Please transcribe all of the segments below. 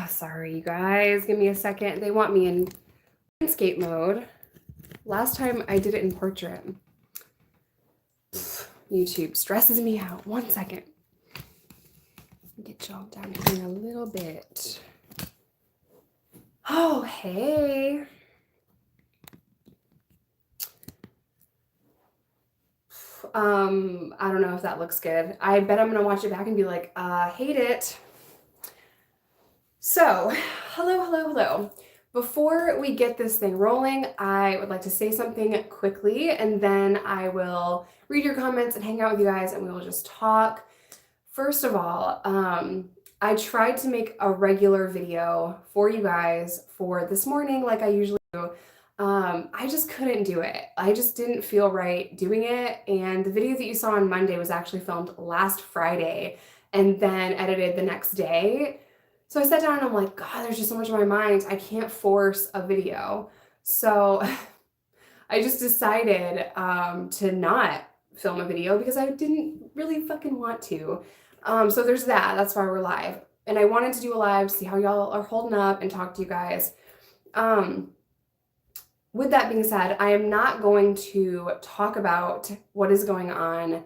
Sorry, you guys. Give me a second. They want me in landscape mode. Last time I did it in portrait. YouTube stresses me out. 1 second. Get y'all down here a little bit. Oh, hey. I don't know if that looks good. I bet I'm gonna watch it back and be like, hate it. So, hello. Before we get this thing rolling, I would like to say something quickly, and then I will read your comments and hang out with you guys, and we will just talk. First of all, I tried to make a regular video for you guys for this morning like I usually do. I just couldn't do it. I just didn't feel right doing it, and the video that you saw on Monday was actually filmed last Friday and then edited the next day. So I sat down and I'm like, God, there's just so much on my mind. I can't force a video. So I just decided to not film a video because I didn't really fucking want to. So there's that. That's why we're live. And I wanted to do a live to see how y'all are holding up and talk to you guys. With that being said, I am not going to talk about what is going on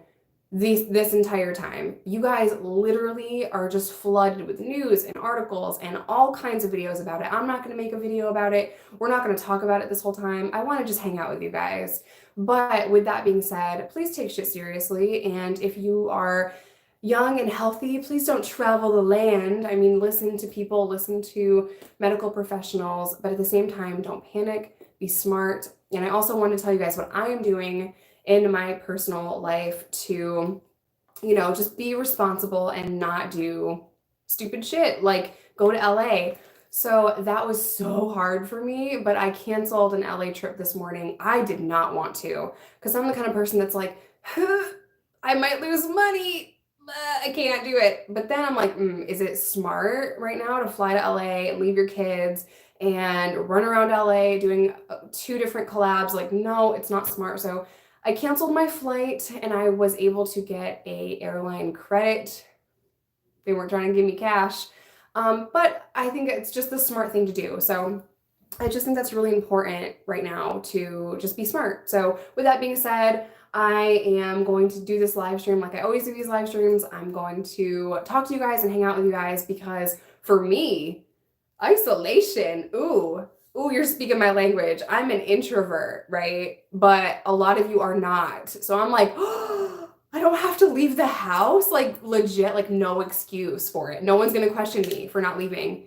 this entire time. You guys literally are just flooded with news and articles and all kinds of videos about it. I'm not going to make a video about it. We're not going to talk about it this whole time. I want to just hang out with you guys. But with that being said, please take shit seriously. And if you are young and healthy, please don't travel the land. I mean, listen to people, listen to medical professionals, but at the same time, don't panic, be smart. And I also want to tell you guys what I am doing in my personal life to, just be responsible and not do stupid shit, like go to LA. So that was so hard for me, but I canceled an LA trip this morning. I did not want to, because I'm the kind of person that's like, I might lose money. I can't do it. But then I'm like, is it smart right now to fly to LA and leave your kids and run around LA doing 2 different collabs? Like, no, it's not smart. So I canceled my flight and I was able to get a airline credit. They weren't trying to give me cash. But I think it's just the smart thing to do. So I just think that's really important right now to just be smart. So with that being said, I am going to do this live stream like I always do these live streams. I'm going to talk to you guys and hang out with you guys because for me, isolation, ooh, you're speaking my language. I'm an introvert, right? But a lot of you are not. So I'm like, oh, I don't have to leave the house, like legit, like no excuse for it. No one's going to question me for not leaving.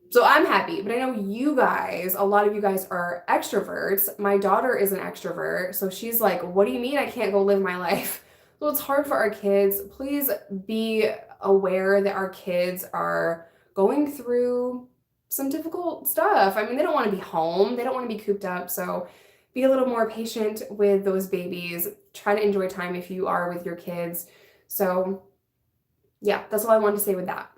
So I'm happy, but I know you guys, a lot of you guys are extroverts. My daughter is an extrovert. So she's like, what do you mean I can't go live my life? So it's hard for our kids. Please be aware that our kids are going through some difficult stuff. I mean, they don't want to be home. They don't want to be cooped up. So be a little more patient with those babies. Try to enjoy time if you are with your kids. So yeah, that's all I wanted to say with that.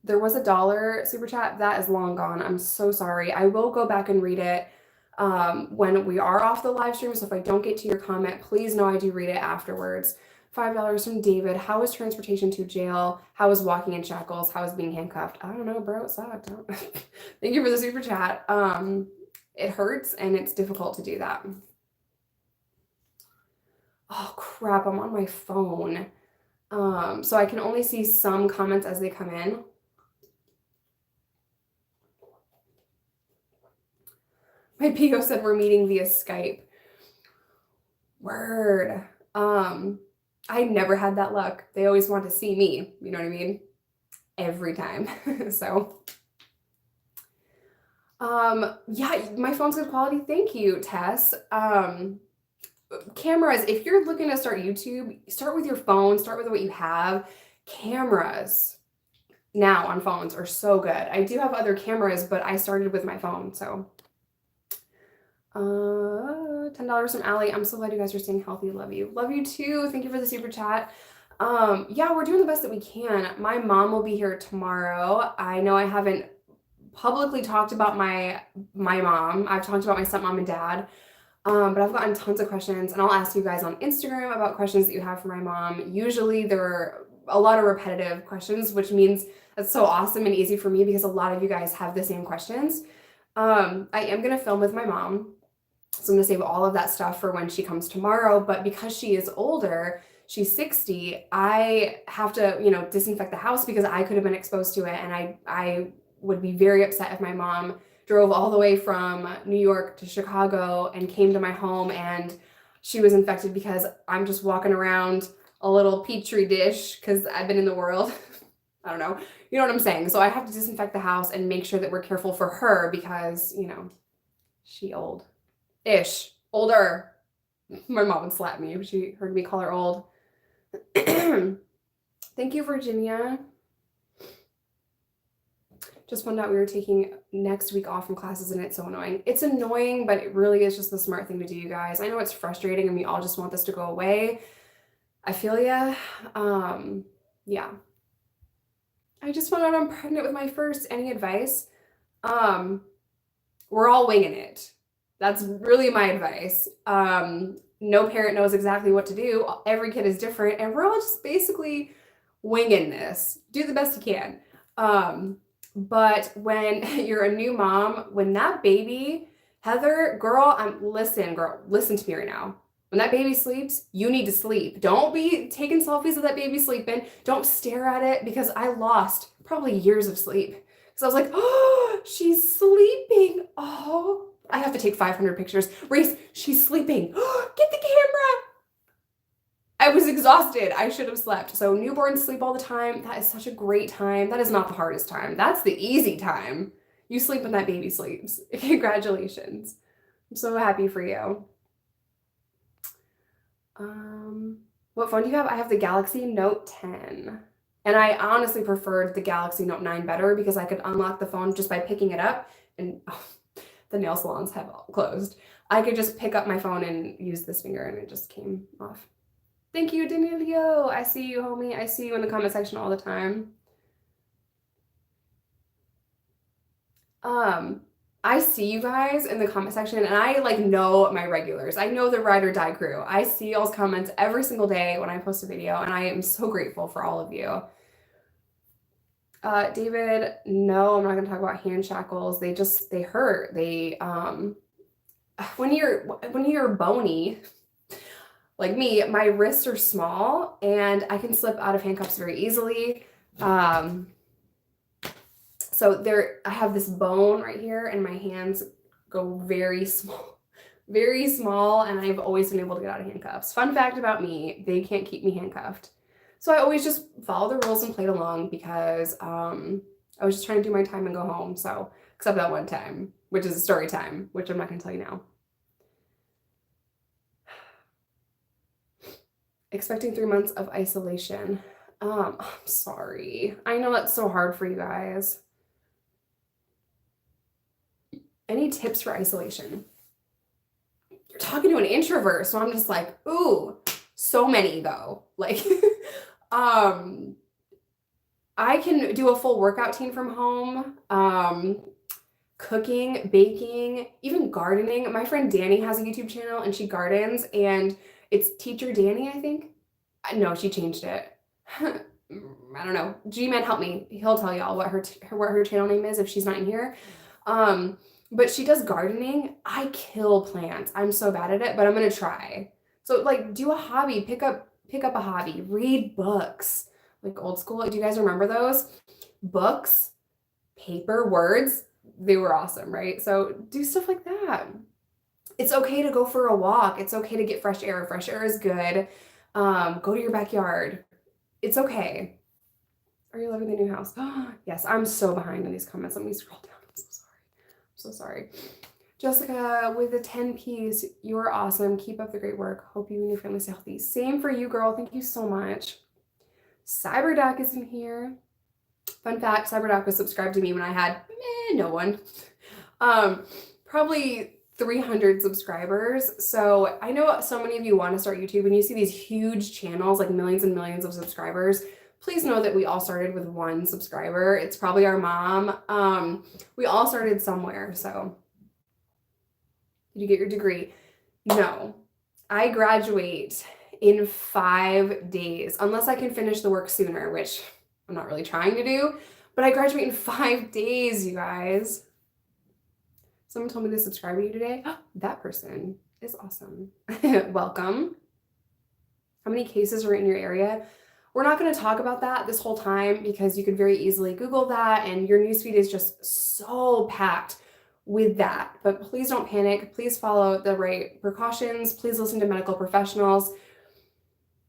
There was a $1 super chat that is long gone. I'm so sorry. I will go back and read it when we are off the live stream. So if I don't get to your comment, please know I do read it afterwards. $5 from David. How was transportation to jail? How was walking in shackles? How was being handcuffed? I don't know, bro. It sucked. Thank you for the super chat. It hurts and it's difficult to do that. Oh crap, I'm on my phone. So I can only see some comments as they come in. My PO said we're meeting via Skype. Word. I never had that luck. They always want to see me. You know what I mean? Every time. So, yeah, my phone's good quality. Thank you, Tess. Cameras, if you're looking to start YouTube, start with your phone, start with what you have. Cameras now on phones are so good. I do have other cameras, but I started with my phone, so. $10 from Allie. I'm so glad you guys are staying healthy. Love you. Love you too. Thank you for the super chat. Yeah, we're doing the best that we can. My mom will be here tomorrow. I know I haven't publicly talked about my mom. I've talked about my stepmom and dad. But I've gotten tons of questions and I'll ask you guys on Instagram about questions that you have for my mom. Usually they're a lot of repetitive questions, which means that's so awesome and easy for me because a lot of you guys have the same questions. I am going to film with my mom. So I'm going to save all of that stuff for when she comes tomorrow. But because she is older, she's 60, I have to, you know, disinfect the house because I could have been exposed to it. And I would be very upset if my mom drove all the way from New York to Chicago and came to my home and she was infected because I'm just walking around a little petri dish because I've been in the world. I don't know. You know what I'm saying? So I have to disinfect the house and make sure that we're careful for her because, you know, she old-ish, older. My mom would slap me if she heard me call her old. Thank you, Virginia. Just found out we were taking next week off from classes and it's so annoying. It's annoying, but it really is just the smart thing to do, you guys. I know it's frustrating and we all just want this to go away. I feel ya. Yeah. I just found out I'm pregnant with my first. Any advice? We're all winging it. That's really my advice. No parent knows exactly what to do. Every kid is different and we're all just basically winging this. Do the best you can. But when you're a new mom, when that baby, Heather, girl, listen to me right now. When that baby sleeps, you need to sleep. Don't be taking selfies of that baby sleeping. Don't stare at it because I lost probably years of sleep. Because I was like, oh, she's sleeping. Oh, I have to take 500 pictures. Reese, she's sleeping. Get the camera. I was exhausted. I should have slept. So newborns sleep all the time. That is such a great time. That is not the hardest time. That's the easy time. You sleep when that baby sleeps. Congratulations. I'm so happy for you. What phone do you have? I have the Galaxy Note 10. And I honestly preferred the Galaxy Note 9 better because I could unlock the phone just by picking it up. And the nail salons have closed. I could just pick up my phone and use this finger and it just came off. Thank you, Danielio. I see you, homie. I see you in the comment section all the time. I see you guys in the comment section and I like know my regulars. I know the ride or die crew. I see y'all's comments every single day when I post a video and I am so grateful for all of you. David, no, I'm not gonna talk about hand shackles. They hurt. When you're bony, like me, my wrists are small and I can slip out of handcuffs very easily. So I have this bone right here and my hands go very small, and I've always been able to get out of handcuffs. Fun fact about me, they can't keep me handcuffed. So I always just follow the rules and played along because I was just trying to do my time and go home. So, except that one time, which is a story time, which I'm not gonna tell you now. Expecting 3 months of isolation. I'm sorry. I know that's so hard for you guys. Any tips for isolation? You're talking to an introvert, so I'm just like, ooh, so many though. Like, I can do a full workout routine from home. Cooking, baking, even gardening. My friend Danny has a YouTube channel and she gardens and it's Teacher Danny, I think. No, she changed it. I don't know. G-Man, help me. He'll tell y'all what her channel name is if she's not in here. But she does gardening. I kill plants. I'm so bad at it, but I'm gonna try. So like do a hobby, pick up a hobby, read books, like old school. Do you guys remember those? Books, paper, words, they were awesome, right? So do stuff like that. It's okay to go for a walk. It's okay to get fresh air. Fresh air is good. Go to your backyard. It's okay. Are you loving the new house? Yes, I'm so behind in these comments. Let me scroll down. I'm so sorry. Jessica, with the 10 piece, you're awesome. Keep up the great work. Hope you and your family stay healthy. Same for you, girl. Thank you so much. CyberDoc is in here. Fun fact, CyberDoc was subscribed to me when I had no one. Probably 300 subscribers. So I know so many of you want to start YouTube and you see these huge channels, like millions and millions of subscribers. Please know that we all started with 1 subscriber. It's probably our mom. We all started somewhere. So did you get your degree? No. I graduate in 5 days, unless I can finish the work sooner, which I'm not really trying to do, but I graduate in 5 days, you guys. Someone told me to subscribe to you today. That person is awesome. Welcome. How many cases are in your area? We're not going to talk about that this whole time because you could very easily Google that and your newsfeed is just so packed with that. But please don't panic. Please follow the right precautions. Please listen to medical professionals.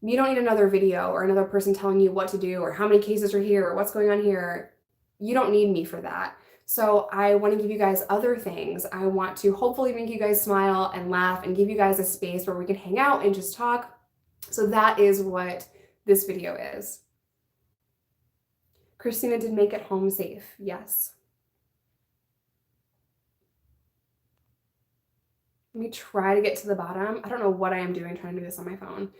You don't need another video or another person telling you what to do or how many cases are here or what's going on here. You don't need me for that. So I want to give you guys other things. I want to hopefully make you guys smile and laugh and give you guys a space where we can hang out and just talk. So that is what this video is. Christina did make it home safe. Yes. Let me try to get to the bottom. I don't know what I am doing trying to do this on my phone.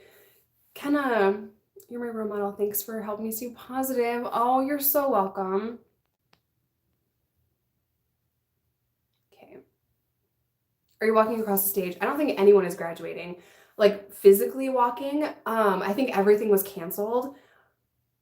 Kenna, you're my role model. Thanks for helping me stay positive. Oh, you're so welcome. Okay. Are you walking across the stage? I don't think anyone is graduating. Like physically walking, I think everything was canceled,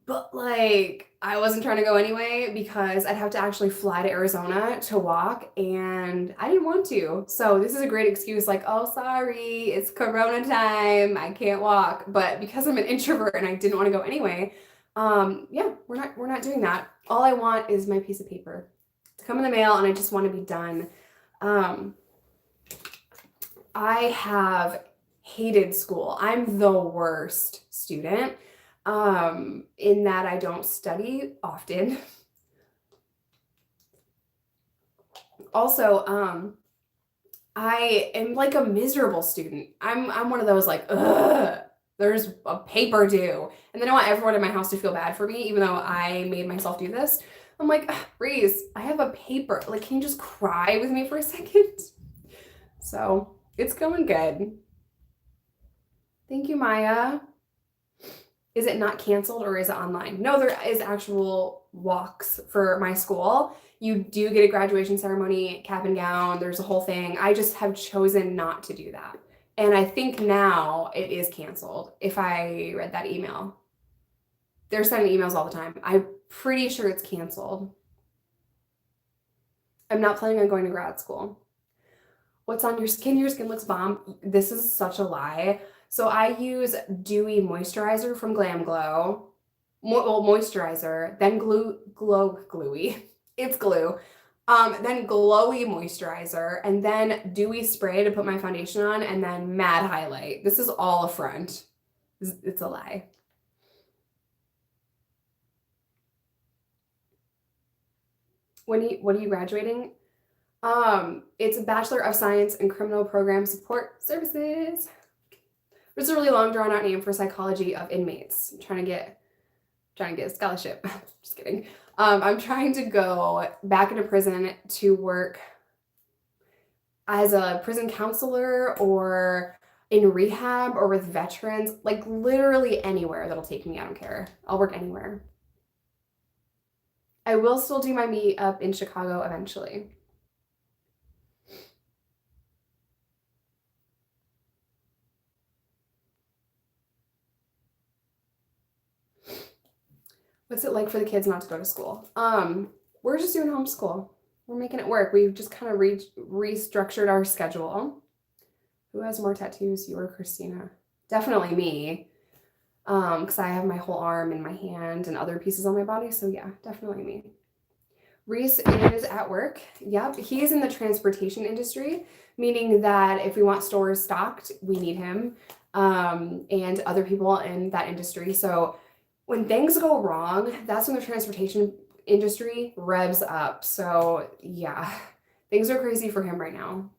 but like I wasn't trying to go anyway because I'd have to actually fly to Arizona to walk and I didn't want to. So this is a great excuse like, oh, sorry, it's Corona time, I can't walk. But because I'm an introvert and I didn't want to go anyway, yeah, we're not doing that. All I want is my piece of paper to come in the mail and I just want to be done. I have hated school. I'm the worst student in that I don't study often. Also, I am like a miserable student. I'm one of those like, ugh, there's a paper due. And then I want everyone in my house to feel bad for me, even though I made myself do this. I'm like, Reese, I have a paper. Like, can you just cry with me for a second? So it's going good. Thank you, Maya. Is it not canceled or is it online? No, there is actual walks for my school. You do get a graduation ceremony, cap and gown. There's a whole thing. I just have chosen not to do that. And I think now it is canceled if I read that email. They're sending emails all the time. I'm pretty sure it's canceled. I'm not planning on going to grad school. What's on your skin? Your skin looks bomb. This is such a lie. So I use dewy moisturizer from Glam Glow, moisturizer, then gluey. It's glue. Then glowy moisturizer, and then dewy spray to put my foundation on, and then matte highlight. This is all a front. It's a lie. What are you graduating? It's a Bachelor of Science in Criminal Program Support Services. It's a really long drawn out name for psychology of inmates. I'm trying to get a scholarship. Just kidding. I'm trying to go back into prison to work as a prison counselor or in rehab or with veterans, like literally anywhere that'll take me. I don't care. I'll work anywhere. I will still do my meetup in Chicago eventually. What's it like for the kids not to go to school? We're just doing homeschool. We're making it work. We've just kind of restructured our schedule. Who has more tattoos, you or Christina? Definitely me. Because I have my whole arm and my hand and other pieces on my body. So yeah, definitely me. Reese is at work. Yep, he's in the transportation industry, meaning that if we want stores stocked, we need him and other people in that industry. So when things go wrong, that's when the transportation industry revs up. So yeah, things are crazy for him right now.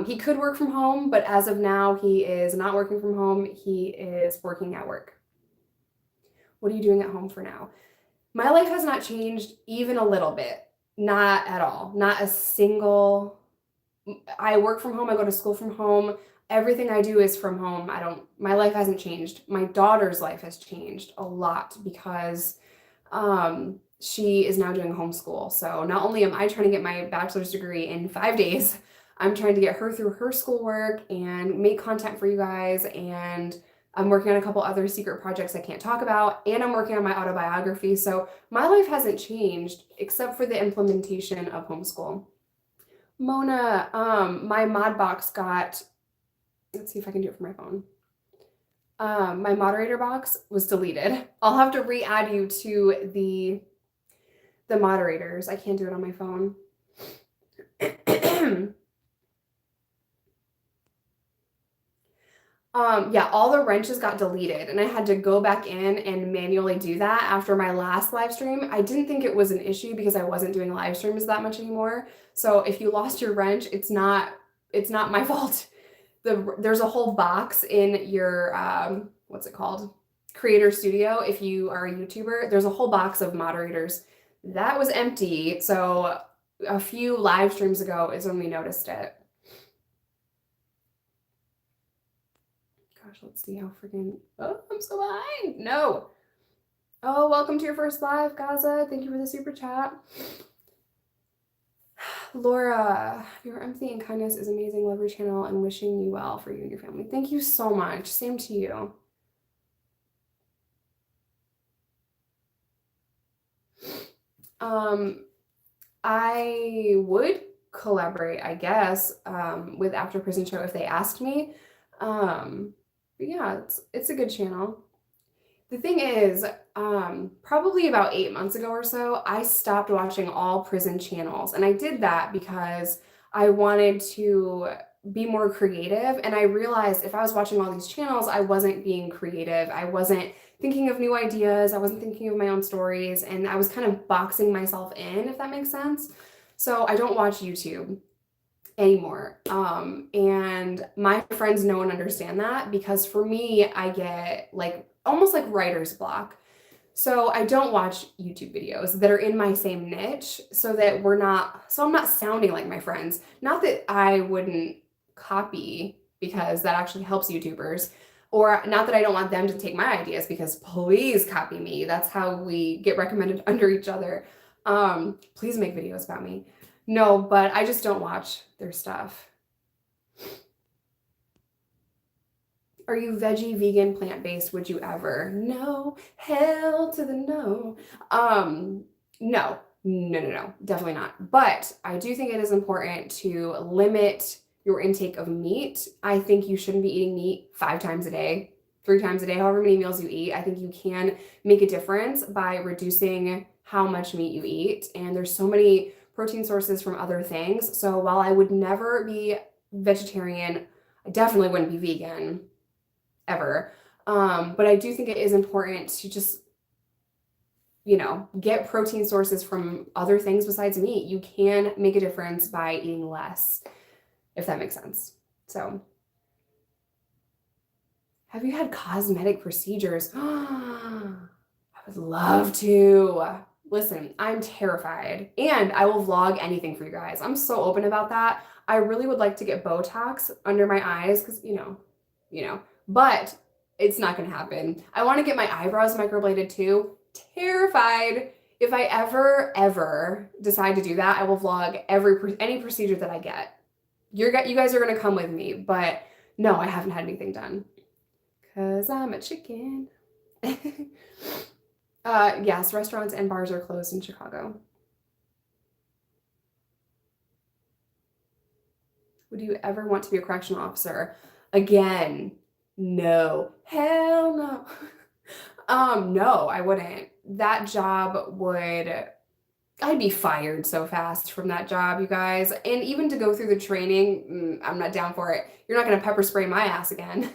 He could work from home, but as of now, he is not working from home. He is working at work. What are you doing at home for now? My life has not changed even a little bit. Not at all. Not a single. I work from home. I go to school from home. Everything I do is from home. My life hasn't changed. My daughter's life has changed a lot because she is now doing homeschool. So not only am I trying to get my bachelor's degree in 5 days, I'm trying to get her through her schoolwork and make content for you guys. And I'm working on a couple other secret projects I can't talk about. And I'm working on my autobiography. So my life hasn't changed except for the implementation of homeschool. Mona, my mod box got, let's see if I can do it from my phone. My moderator box was deleted. I'll have to re-add you to the moderators. I can't do it on my phone. Yeah, all the wrenches got deleted and I had to go back in and manually do that after my last live stream. I didn't think it was an issue because I wasn't doing live streams that much anymore. So if you lost your wrench, it's not my fault. There's a whole box in your, what's it called? Creator Studio. If you are a YouTuber, there's a whole box of moderators. That was empty. So a few live streams ago is when we noticed it. Gosh, let's see how freaking, oh, I'm so behind. No. Oh, welcome to your first live, Gaza. Thank you for the super chat. Laura, your empathy and kindness is amazing. Love your channel and wishing you well for you and your family. Thank you so much. Same to you. I would collaborate, I guess, with After Prison Show if they asked me. But yeah, it's a good channel. The thing is, probably about 8 months ago or so, I stopped watching all prison channels. And I did that because I wanted to be more creative. And I realized if I was watching all these channels, I wasn't being creative. I wasn't thinking of new ideas. I wasn't thinking of my own stories. And I was kind of boxing myself in, if that makes sense. So I don't watch YouTube anymore. And my friends know and understand that because for me, I get like almost like writer's block. So I don't watch YouTube videos that are in my same niche so I'm not sounding like my friends. Not that I wouldn't copy because that actually helps YouTubers, or not that I don't want them to take my ideas because please copy me. That's how we get recommended under each other. Please make videos about me. No, but I just don't watch their stuff. Are you veggie, vegan, plant-based? Would you ever? No. Hell to the no. No, definitely not. But I do think it is important to limit your intake of meat. I think you shouldn't be eating meat 5 times a day, 3 times a day, however many meals you eat. I think you can make a difference by reducing how much meat you eat. And there's so many protein sources from other things. So while I would never be vegetarian, I definitely wouldn't be vegan ever. But I do think it is important to just, get protein sources from other things besides meat. You can make a difference by eating less, if that makes sense. So, have you had cosmetic procedures? I would love to. Listen, I'm terrified and I will vlog anything for you guys. I'm so open about that. I really would like to get Botox under my eyes because, but it's not going to happen. I want to get my eyebrows microbladed too. Terrified. If I ever decide to do that, I will vlog any procedure that I get. You guys are going to come with me, but no, I haven't had anything done because I'm a chicken. Yes, restaurants and bars are closed in Chicago. Would you ever want to be a correctional officer? Again, no. Hell no. No, I wouldn't. That job I'd be fired so fast from that job, you guys. And even to go through the training, I'm not down for it. You're not going to pepper spray my ass again.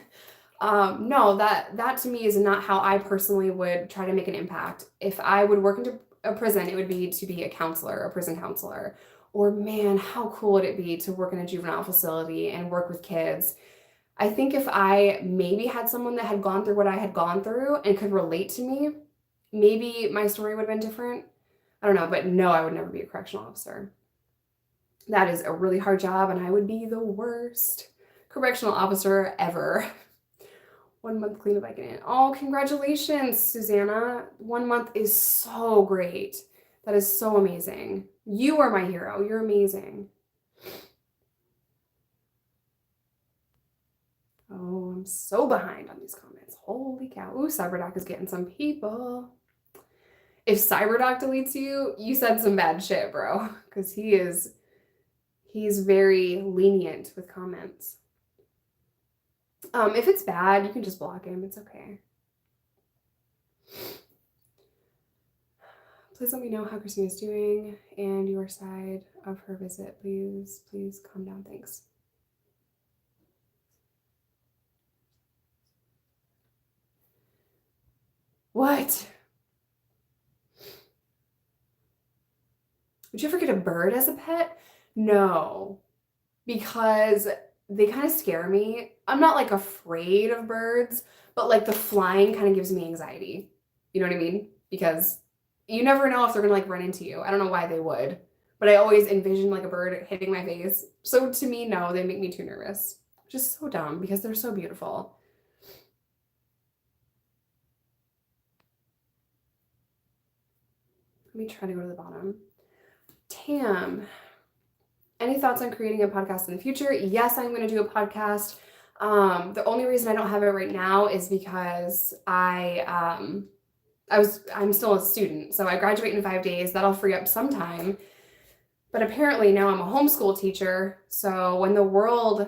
No, that to me is not how I personally would try to make an impact. If I would work into a prison, it would be to be a counselor, a prison counselor. Or man, how cool would it be to work in a juvenile facility and work with kids? I think if I maybe had someone that had gone through what I had gone through and could relate to me, maybe my story would have been different. I don't know, but no, I would never be a correctional officer. That is a really hard job and I would be the worst correctional officer ever. 1 month clean if I can. Oh, congratulations, Susanna. 1 month is so great. That is so amazing. You are my hero. You're amazing. Oh, I'm so behind on these comments. Holy cow. Ooh, CyberDoc is getting some people. If CyberDoc deletes you, you said some bad shit, bro. Because he's very lenient with comments. If it's bad, you can just block him. It's okay. Please let me know how Christina's doing and your side of her visit. Please calm down. Thanks. What? Would you ever get a bird as a pet? No, because they kind of scare me. I'm not like afraid of birds, but like the flying kind of gives me anxiety. You know what I mean? Because you never know if they're gonna like run into you. I don't know why they would, but I always envision like a bird hitting my face. So to me, no, they make me too nervous. Which is so dumb because they're so beautiful. Let me try to go to the bottom. Tam, any thoughts on creating a podcast in the future? Yes, I'm going to do a podcast. The only reason I don't have it right now is because I'm still a student, so I graduate in 5 days. That'll free up some time. But apparently now I'm a homeschool teacher, so when the world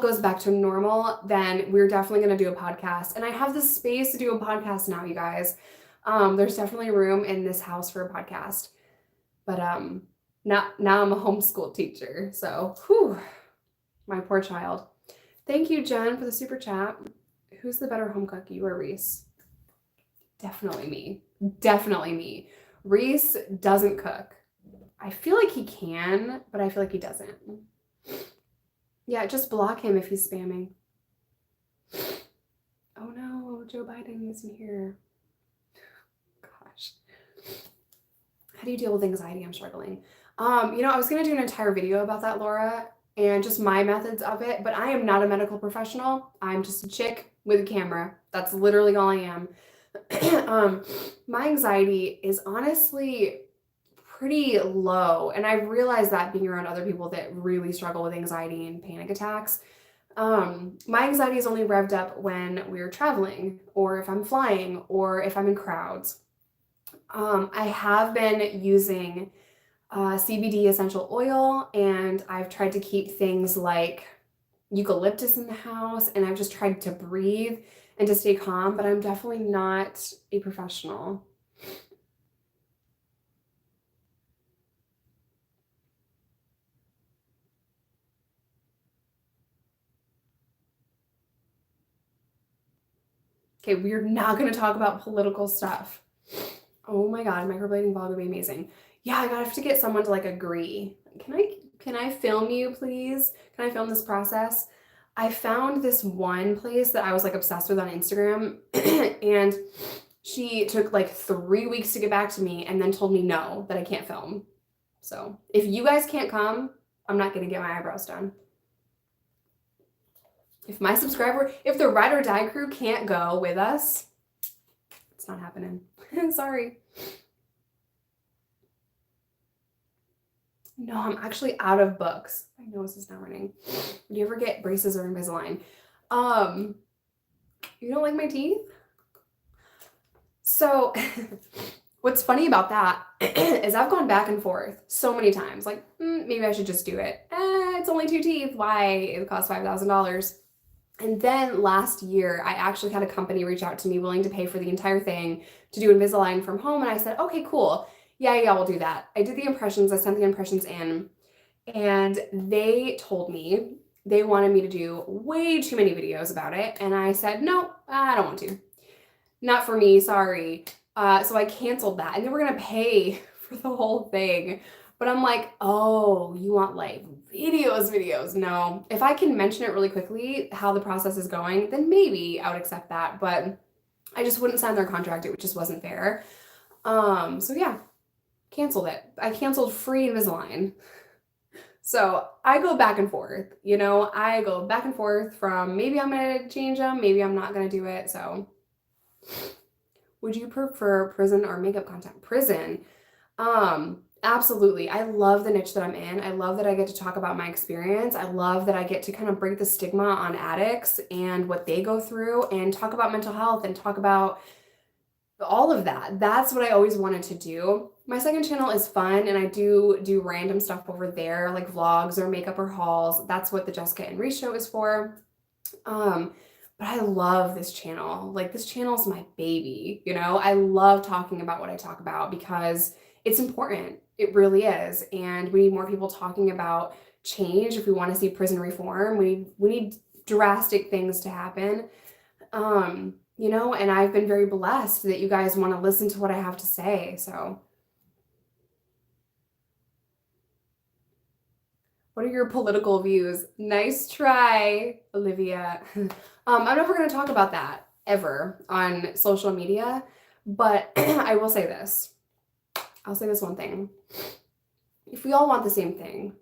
goes back to normal, then we're definitely going to do a podcast. And I have the space to do a podcast now, you guys. There's definitely room in this house for a podcast. But now I'm a homeschool teacher, so whew, my poor child. Thank you, Jen, for the super chat. Who's the better home cook, you or Reese? Definitely me. Definitely me. Reese doesn't cook. I feel like he can, but I feel like he doesn't. Yeah, just block him if he's spamming. Oh no, Joe Biden isn't here. Gosh. How do you deal with anxiety? I'm struggling. I was gonna do an entire video about that, Laura, and just my methods of it, but I am not a medical professional. I'm just a chick with a camera. That's literally all I am. My anxiety is honestly pretty low, and I've realized that being around other people that really struggle with anxiety and panic attacks. My anxiety is only revved up when we're traveling, or if I'm flying, or if I'm in crowds. I have been using CBD essential oil, and I've tried to keep things like eucalyptus in the house, and I've just tried to breathe and to stay calm, but I'm definitely not a professional. Okay, we're not going to talk about political stuff. Oh my God, microblading vlog would be amazing. Yeah, I gotta have to get someone to like agree. Can I film you, please? Can I film this process? I found this one place that I was like obsessed with on Instagram and she took like 3 weeks to get back to me and then told me no, that I can't film. So if you guys can't come, I'm not gonna get my eyebrows done. If the ride or die crew can't go with us, it's not happening. Sorry. No, I'm actually out of books. My nose is not running. Do you ever get braces or Invisalign? You don't like my teeth? So what's funny about that is I've gone back and forth so many times. Like, maybe I should just do it. It's only 2 teeth. Why? It costs $5,000. And then last year, I actually had a company reach out to me willing to pay for the entire thing to do Invisalign from home. And I said, okay, cool. Yeah, we'll do that. I did the impressions. I sent the impressions in. And they told me they wanted me to do way too many videos about it. And I said, no, I don't want to. Not for me, sorry. So I canceled that. And they were going to pay for the whole thing. But I'm like, oh, you want like videos. No. If I can mention it really quickly, how the process is going, then maybe I would accept that. But I just wouldn't sign their contract. It just wasn't fair. So yeah, canceled it. I canceled free Invisalign. So I go back and forth, I go back and forth from maybe I'm going to change them, maybe I'm not going to do it. So would you prefer prison or makeup content? Prison. Absolutely. I love the niche that I'm in. I love that I get to talk about my experience. I love that I get to kind of break the stigma on addicts and what they go through and talk about mental health and talk about all of that. That's what I always wanted to do. My second channel is fun and I do random stuff over there, like vlogs or makeup or hauls. That's what the Jessica and Reese show is for. Um, but I love this channel. Like this channel is my baby, you know? I love talking about what I talk about because it's important. It really is. And we need more people talking about change. If we want to see prison reform, we need drastic things to happen. You know, and I've been very blessed that you guys want to listen to what I have to say. So, what are your political views? Nice try, Olivia. I'm never going to talk about that ever on social media, but I will say this. I'll say this one thing. If we all want the same thing,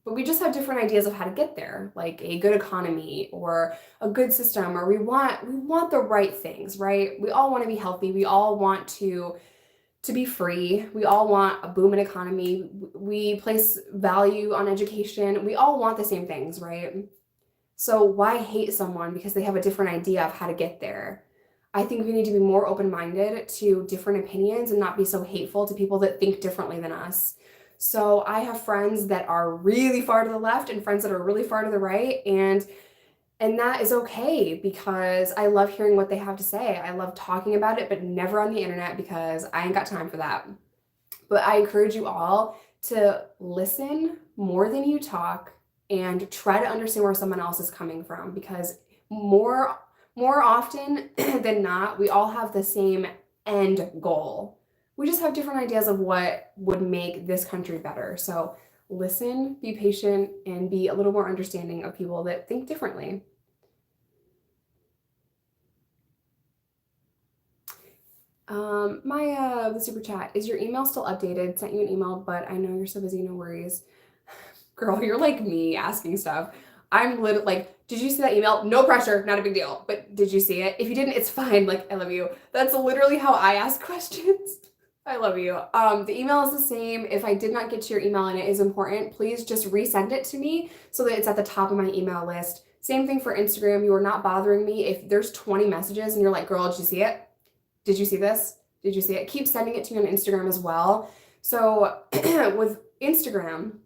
but we just have different ideas of how to get there, like a good economy or a good system, or we want the right things, right? We all want to be healthy. We all want to be free. We all want a booming economy. We place value on education. We all want the same things, right? So why hate someone because they have a different idea of how to get there? I think we need to be more open-minded to different opinions and not be so hateful to people that think differently than us. So I have friends that are really far to the left and friends that are really far to the right, and that is okay because I love hearing what they have to say. I love talking about it, but never on the internet because I ain't got time for that. But I encourage you all to listen more than you talk and try to understand where someone else is coming from because more often than not, we all have the same end goal. We just have different ideas of what would make this country better. So listen, be patient, and be a little more understanding of people that think differently. The super chat, is your email still updated? Sent you an email, but I know you're so busy, no worries. Girl, you're like me asking stuff. I'm literally like, did you see that email? No pressure, not a big deal. But did you see it? If you didn't, it's fine. Like, I love you. That's literally how I ask questions. I love you. The email is the same. If I did not get to your email and it is important, please just resend it to me so that it's at the top of my email list. Same thing for Instagram. You are not bothering me. If there's 20 messages and you're like, girl, did you see it? Did you see this? Did you see it? Keep sending it to me on Instagram as well. So with Instagram,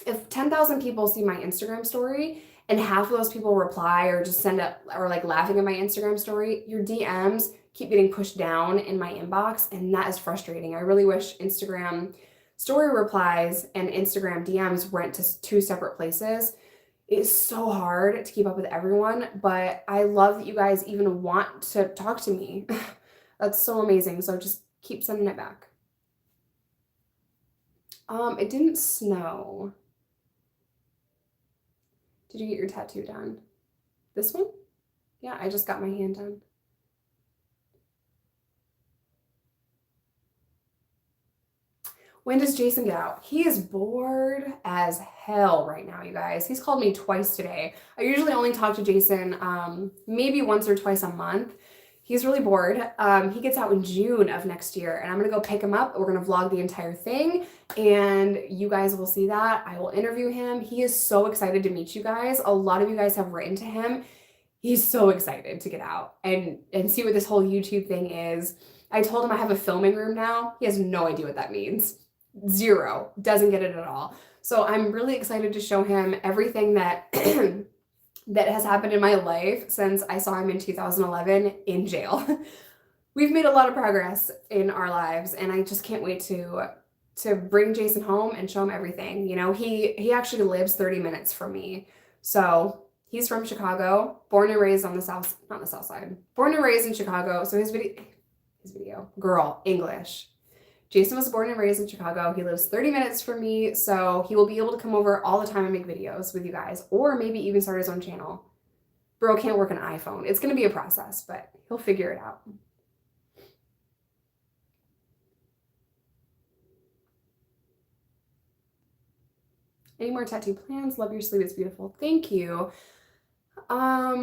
if 10,000 people see my Instagram story and half of those people reply or just send up or like laughing at my Instagram story, your DMs keep getting pushed down in my inbox, and that is frustrating. I really wish Instagram story replies and Instagram DMs went to two separate places. It is so hard to keep up with everyone, but I love that you guys even want to talk to me. That's so amazing. So just keep sending it back. It didn't snow. Did you get your tattoo done? This one? Yeah, I just got my hand done. When does Jason get out? He is bored as hell right now, you guys. He's called me twice today. I usually only talk to Jason maybe once or twice a month. He's really bored. He gets out in June of next year, and I'm gonna go pick him up. We're gonna vlog the entire thing, and you guys will see that. I will interview him. He is so excited to meet you guys. A lot of you guys have written to him. He's so excited to get out and see what this whole YouTube thing is. I told him I have a filming room now. He has no idea what that means. Zero. Doesn't get it at all. So I'm really excited to show him everything that that has happened in my life since I saw him in 2011 in jail. We've made a lot of progress in our lives, and I just can't wait to bring Jason home and show him everything. You know, he actually lives 30 minutes from me. So he's from Chicago, born and raised on the south, not the south side, born and raised in Chicago. So his video, girl, English. Jason was born and raised in Chicago. He lives 30 minutes from me, so he will be able to come over all the time and make videos with you guys, or maybe even start his own channel. Bro can't work an iPhone. It's going to be a process, but he'll figure it out. Any more tattoo plans? Love your sleeve. It's beautiful. Thank you. I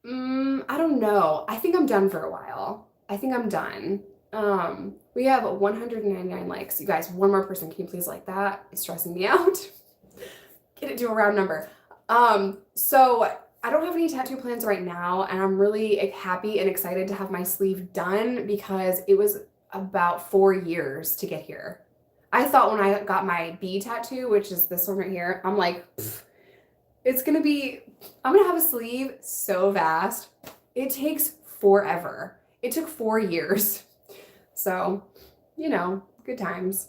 don't know. I think I'm done for a while. I think I'm done. We have 199 likes. You guys, one more person, can you please like that? It's stressing me out. Get it to a round number. So I don't have any tattoo plans right now, and I'm really happy and excited to have my sleeve done because it was about 4 years to get here. I thought when I got my B tattoo, which is this one right here, I'm like, it's gonna be, I'm gonna have a sleeve so fast. It takes forever. It took 4 years. So, you know, good times.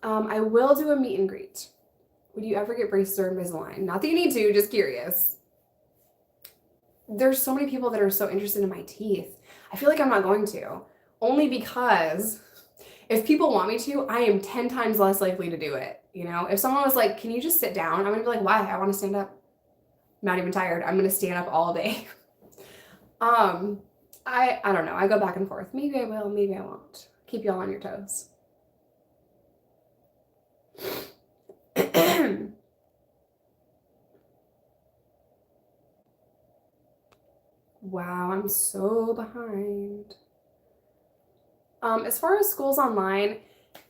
I will do a meet and greet. Would you ever get braces or Invisalign? Not that you need to, just curious. There's so many people that are so interested in my teeth. I feel like I'm not going to. Only because if people want me to, I am 10 times less likely to do it. You know, if someone was like, can you just sit down? I'm gonna be like, why? I want to stand up. I'm not even tired. I'm gonna stand up all day. I don't know. I go back and forth. Maybe I will, maybe I won't. Keep y'all on your toes. Wow, I'm so behind. As far as schools online,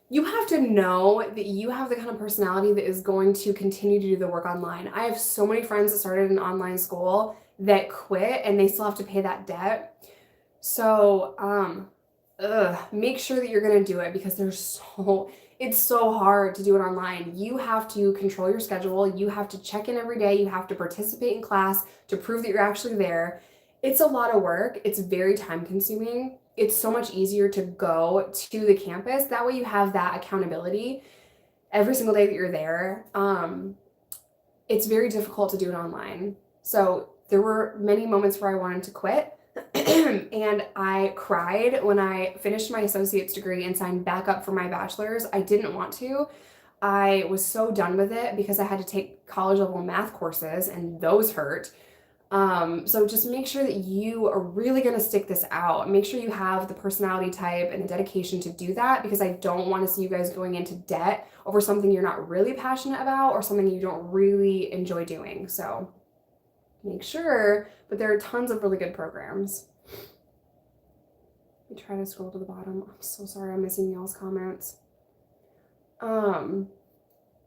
you have to know that you have the kind of personality that is going to continue to do the work online. I have so many friends that started an online school that quit and they still have to pay that debt. So, make sure that you're gonna do it because it's so hard to do it online. You have to control your schedule. You have to check in every day. You have to participate in class to prove that you're actually there. It's a lot of work. It's very time consuming. It's so much easier to go to the campus. That way you have that accountability every single day that you're there. It's very difficult to do it online. So there were many moments where I wanted to quit. And I cried when I finished my associate's degree and signed back up for my bachelor's. I didn't want to. I was so done with it because I had to take college level math courses and those hurt. So just make sure that you are really going to stick this out. Make sure you have the personality type and the dedication to do that because I don't want to see you guys going into debt over something you're not really passionate about or something you don't really enjoy doing. So make sure, but there are tons of really good programs. Let me try to scroll to the bottom. I'm so sorry I'm missing y'all's comments. I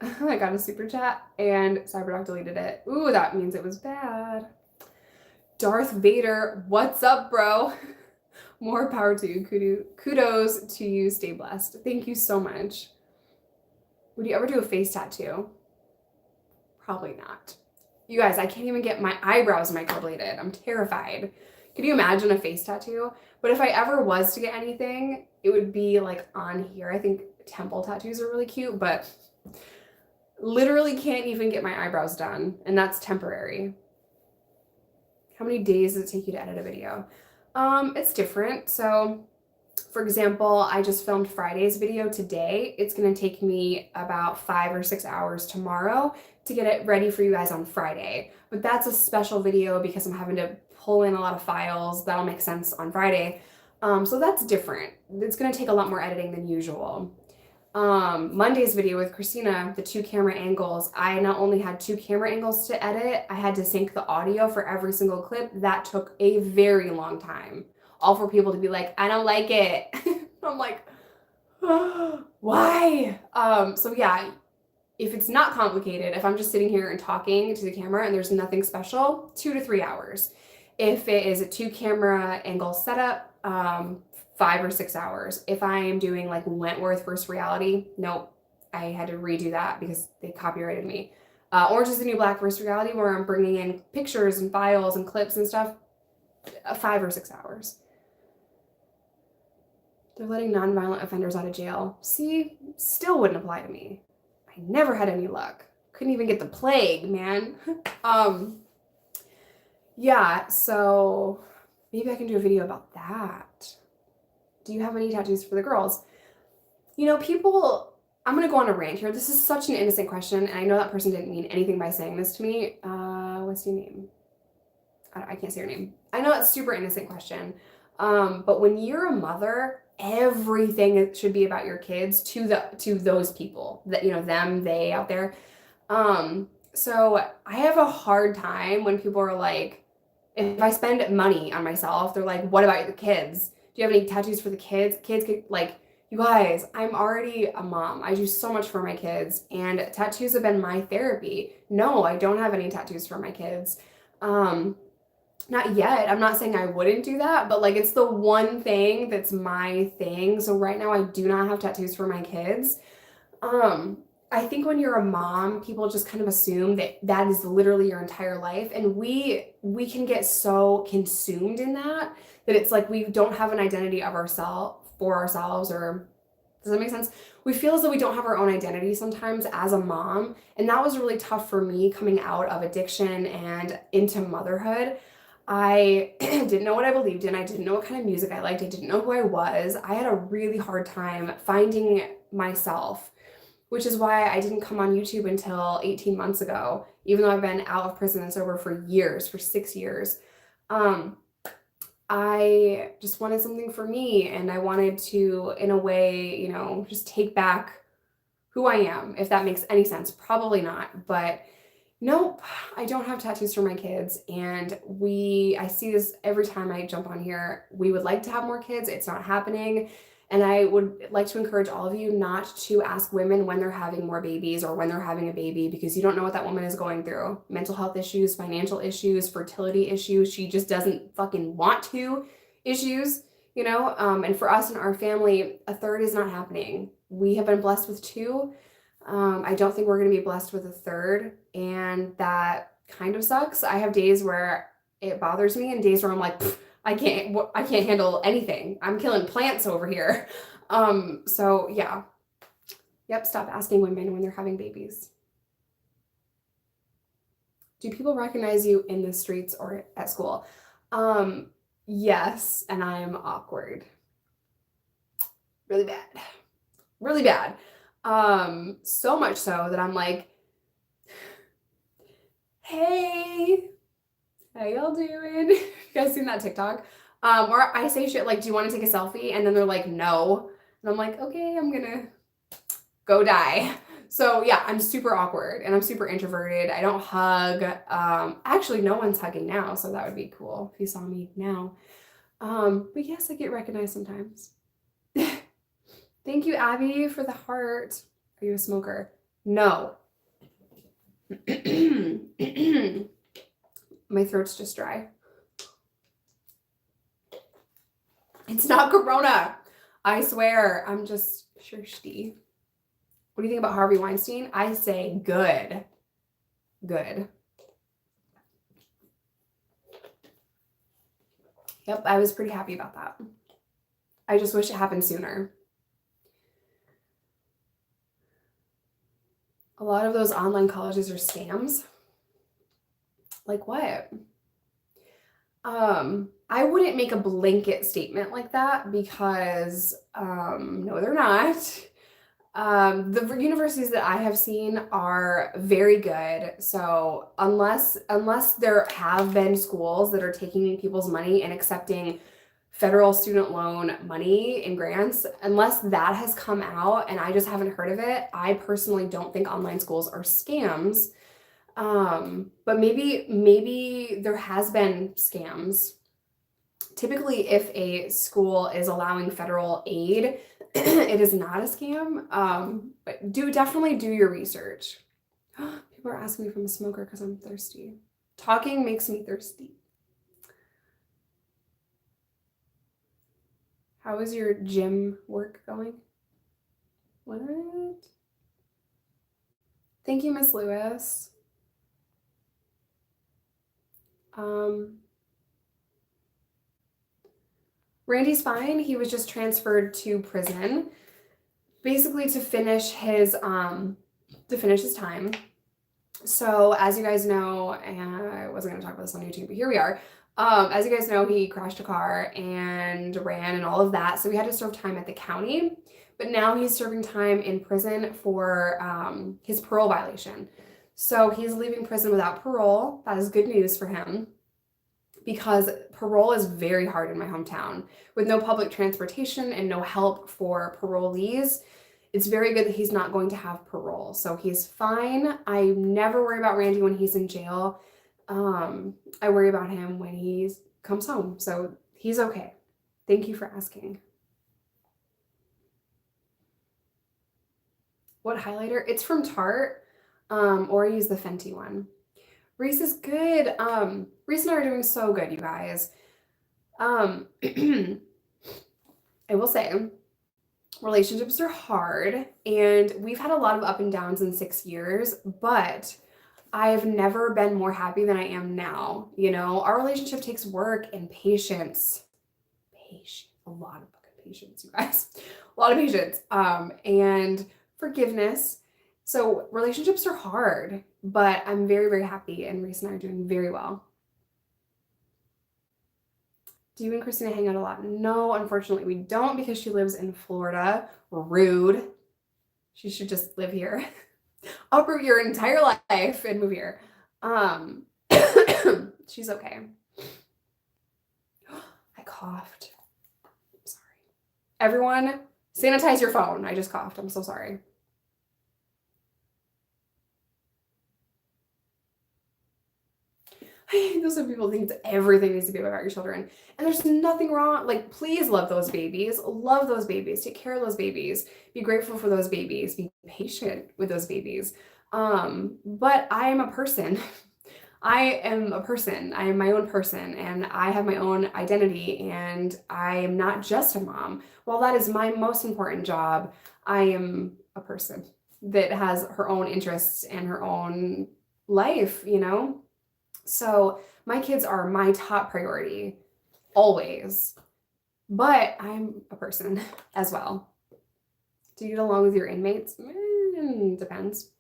got a super chat and Cyberdog deleted it. Ooh, that means it was bad. Darth Vader, what's up, bro? More power to you. Kudos to you. Stay blessed. Thank you so much. Would you ever do a face tattoo? Probably not. You guys, I can't even get my eyebrows microbladed. I'm terrified. Could you imagine a face tattoo? But if I ever was to get anything, it would be like on here. I think temple tattoos are really cute, but literally can't even get my eyebrows done, and that's temporary. How many days does it take you to edit a video? It's different. So for example, I just filmed Friday's video today. It's gonna take me about 5 or 6 hours tomorrow to get it ready for you guys on Friday. But that's a special video because I'm having to pull in a lot of files. That'll make sense on Friday. So that's different. It's gonna take a lot more editing than usual. Monday's video with Christina, the 2 camera angles, I not only had 2 camera angles to edit, I had to sync the audio for every single clip. That took a very long time. All for people to be like, I don't like it. I'm like, oh, why? So yeah, if it's not complicated, if I'm just sitting here and talking to the camera and there's nothing special, 2 to 3 hours. If it is a 2 camera angle setup, 5 or 6 hours. If I am doing like Wentworth versus Reality, nope, I had to redo that because they copyrighted me. Orange is the New Black versus Reality, where I'm bringing in pictures and files and clips and stuff, 5 or 6 hours. They're letting nonviolent offenders out of jail. See, still wouldn't apply to me. I never had any luck. Couldn't even get the plague, man. Yeah, so maybe I can do a video about that. Do you have any tattoos for the girls? You know, people, I'm going to go on a rant here. This is such an innocent question, and I know that person didn't mean anything by saying this to me. What's your name? I can't say your name. I know it's a super innocent question, but when you're a mother, everything should be about your kids to those people that, you know, them, they out there. So I have a hard time when people are like, If I spend money on myself, they're like, what about the kids? Do you have any tattoos for the kids? Kids could, like, you guys, I'm already a mom. I do so much for my kids, and tattoos have been my therapy. No, I don't have any tattoos for my kids. Not yet. I'm not saying I wouldn't do that, but like it's the one thing that's my thing. So right now I do not have tattoos for my kids. Um, I think when you're a mom, people just kind of assume that that is literally your entire life, and we can get so consumed in that that it's like we don't have an identity of ourselves for ourselves, or does that make sense? We feel as though we don't have our own identity sometimes as a mom, and that was really tough for me coming out of addiction and into motherhood. I didn't know what I believed in. I didn't know what kind of music I liked. I didn't know who I was. I had a really hard time finding myself, which is why I didn't come on YouTube until 18 months ago, even though I've been out of prison and sober for years, for 6 years. I just wanted something for me, and I wanted to, in a way, you know, just take back who I am, if that makes any sense. Probably not, but nope, I don't have tattoos for my kids, and I see this every time I jump on here. We would like to have more kids. It's not happening. And I would like to encourage all of you not to ask women when they're having more babies or when they're having a baby, because you don't know what that woman is going through. Mental health issues, financial issues, fertility issues. She just doesn't fucking want to issues, you know? And for us and our family, a third is not happening. We have been blessed with two. I don't think we're going to be blessed with a third, and that kind of sucks. I have days where it bothers me and days where I'm like, I can't handle anything. I'm killing plants over here. So yeah. Yep, stop asking women when they're having babies. Do people recognize you in the streets or at school? Yes, and I'm awkward. Really bad. Really bad. So much so that I'm like, hey, how y'all doing? You guys seen that TikTok? Or I say shit like, do you want to take a selfie? And then they're like, no. And I'm like, okay, I'm gonna go die. So yeah, I'm super awkward and I'm super introverted. I don't hug. Actually, no one's hugging now, so that would be cool if you saw me now. But yes, I get recognized sometimes. Thank you, Abby, for the heart. Are you a smoker? No. My throat's just dry. It's not Corona. I swear, I'm just thirsty. What do you think about Harvey Weinstein? I say good. Good. Yep, I was pretty happy about that. I just wish it happened sooner. A lot of those online colleges are scams. Like what? I wouldn't make a blanket statement like that because no, they're not. The universities that I have seen are very good. So unless there have been schools that are taking people's money and accepting federal student loan money and grants, unless that has come out and I just haven't heard of it, I personally don't think online schools are scams. But maybe there has been scams. Typically, if a school is allowing federal aid, it is not a scam. But definitely do your research. People are asking me if I'm a smoker because I'm thirsty. Talking makes me thirsty. How is your gym work going? What? Thank you, Miss Lewis. Randy's fine. He was just transferred to prison, basically to finish his time. So as you guys know, and I wasn't going to talk about this on YouTube, but here we are. As you guys know, he crashed a car and ran and all of that. So we had to serve time at the county, but now he's serving time in prison for his parole violation. So he's leaving prison without parole. That is good news for him because parole is very hard in my hometown. With no public transportation and no help for parolees, it's very good that he's not going to have parole. So he's fine. I never worry about Randy when he's in jail. I worry about him when he comes home, so he's okay. Thank you for asking. What highlighter? It's from Tarte, or I use the Fenty one. Reese is good. Reese and I are doing so good, you guys. I will say, relationships are hard, and we've had a lot of up and downs in 6 years, but I've never been more happy than I am now. You know, our relationship takes work and patience. A lot of fucking patience, you guys. A lot of patience. And forgiveness. So relationships are hard, but I'm very, very happy, and Reese and I are doing very well. Do you and Christina hang out a lot? No, unfortunately we don't, because she lives in Florida. Rude. She should just live here. Uproot your entire life and move here. She's okay. I coughed. I'm sorry. Everyone, sanitize your phone. I just coughed. I'm so sorry. I know some people think that everything needs to be about your children, and there's nothing wrong. Like, please love those babies. Love those babies. Take care of those babies. Be grateful for those babies. Be patient with those babies. But I am a person. I am a person. I am my own person, and I have my own identity, and I am not just a mom. While that is my most important job, I am a person that has her own interests and her own life, you know? So my kids are my top priority, always. But I'm a person as well. Do you get along with your inmates? Depends.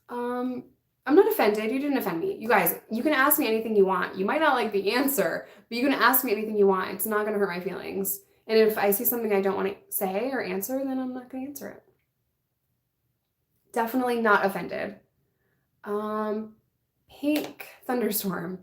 I'm not offended. You didn't offend me. You guys, you can ask me anything you want. You might not like the answer, but you can ask me anything you want. It's not going to hurt my feelings. And if I see something I don't want to say or answer, then I'm not going to answer it. Definitely not offended. Pink Thunderstorm.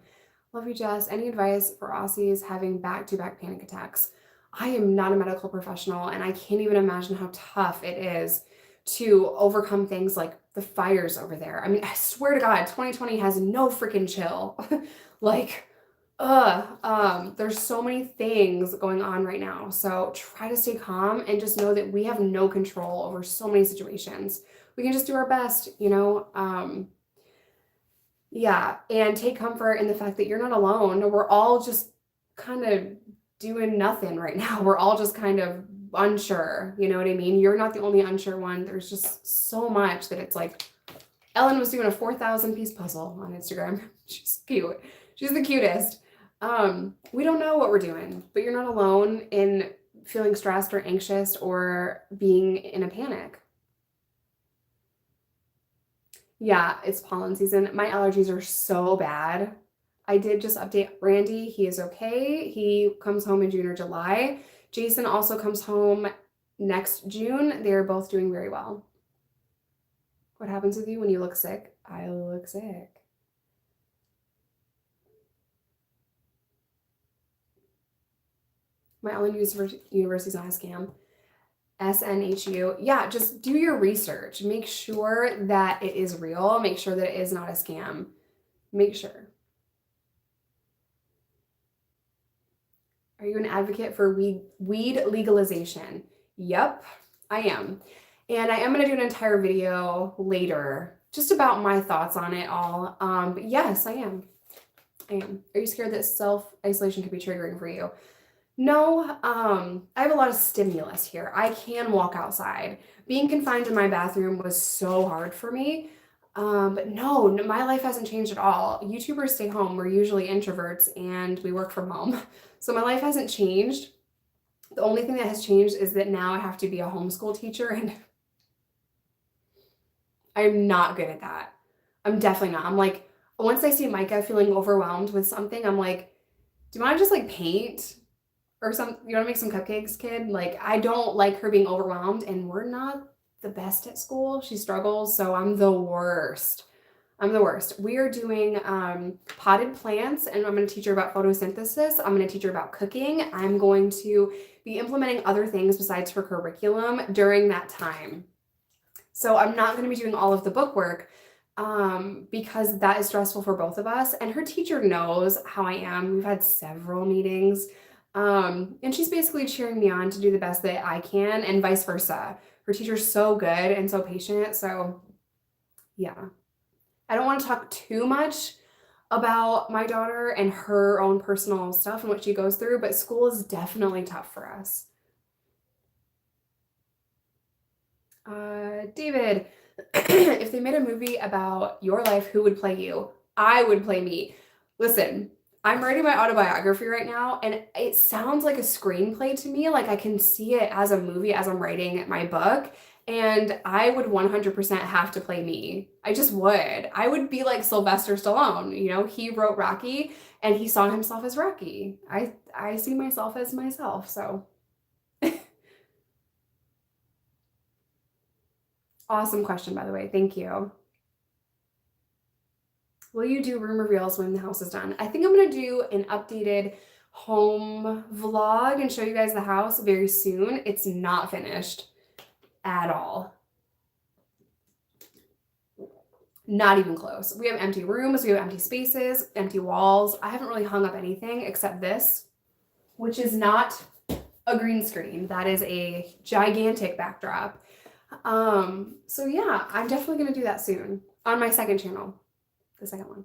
Love you, Jess. Any advice for Aussies having back-to-back panic attacks? I am not a medical professional, and I can't even imagine how tough it is to overcome things like the fires over there. I mean, I swear to God, 2020 has no freaking chill. Like, there's so many things going on right now. So try to stay calm and just know that we have no control over so many situations. We can just do our best, you know? Yeah, and take comfort in the fact that you're not alone. We're all just kind of doing nothing right now. We're all just kind of unsure, you know what I mean? You're not the only unsure one. There's just so much that it's like, Ellen was doing a 4,000 piece puzzle on Instagram. She's cute. She's the cutest. We don't know what we're doing, but you're not alone in feeling stressed or anxious or being in a panic. Yeah, it's pollen season. My allergies are so bad. I did just update Randy. He is okay. He comes home in June or July. Jason also comes home next June. They're both doing very well. What happens with you when you look sick? I look sick. My Ellen University is not a scam. SNHU. Yeah, just do your research. Make sure that it is real. Make sure that it is not a scam. Make sure. Are you an advocate for weed legalization? Yep, I am. And I am going to do an entire video later just about my thoughts on it all. But yes, I am. Are you scared that self-isolation could be triggering for you? No, I have a lot of stimulus here. I can walk outside. Being confined in my bathroom was so hard for me. But no, my life hasn't changed at all. YouTubers stay home. We're usually introverts and we work from home. So my life hasn't changed. The only thing that has changed is that now I have to be a homeschool teacher, and I'm not good at that. I'm definitely not. I'm like, once I see Micah feeling overwhelmed with something, I'm like, do you want to just like paint? Or you want to make some cupcakes, kid? Like, I don't like her being overwhelmed, and we're not the best at school. She struggles, so I'm the worst. I'm the worst. We are doing potted plants, and I'm going to teach her about photosynthesis. I'm going to teach her about cooking. I'm going to be implementing other things besides her curriculum during that time. So I'm not going to be doing all of the book work because that is stressful for both of us. And her teacher knows how I am. We've had several meetings. And she's basically cheering me on to do the best that I can and vice versa. Her teacher's so good and so patient. So yeah, I don't want to talk too much about my daughter and her own personal stuff and what she goes through, but school is definitely tough for us. David, if they made a movie about your life, who would play you? I would play me. Listen, I'm writing my autobiography right now, and it sounds like a screenplay to me. Like I can see it as a movie as I'm writing my book, and I would 100% have to play me. I just would. I would be like Sylvester Stallone. You know, he wrote Rocky, and he saw himself as Rocky. I see myself as myself, so. Awesome question, by the way. Thank you. Will you do room reveals when the house is done? I think I'm going to do an updated home vlog and show you guys the house very soon. It's not finished at all. Not even close. We have empty rooms, we have empty spaces, empty walls. I haven't really hung up anything except this, which is not a green screen. That is a gigantic backdrop. So yeah, I'm definitely going to do that soon on my second channel, the second one.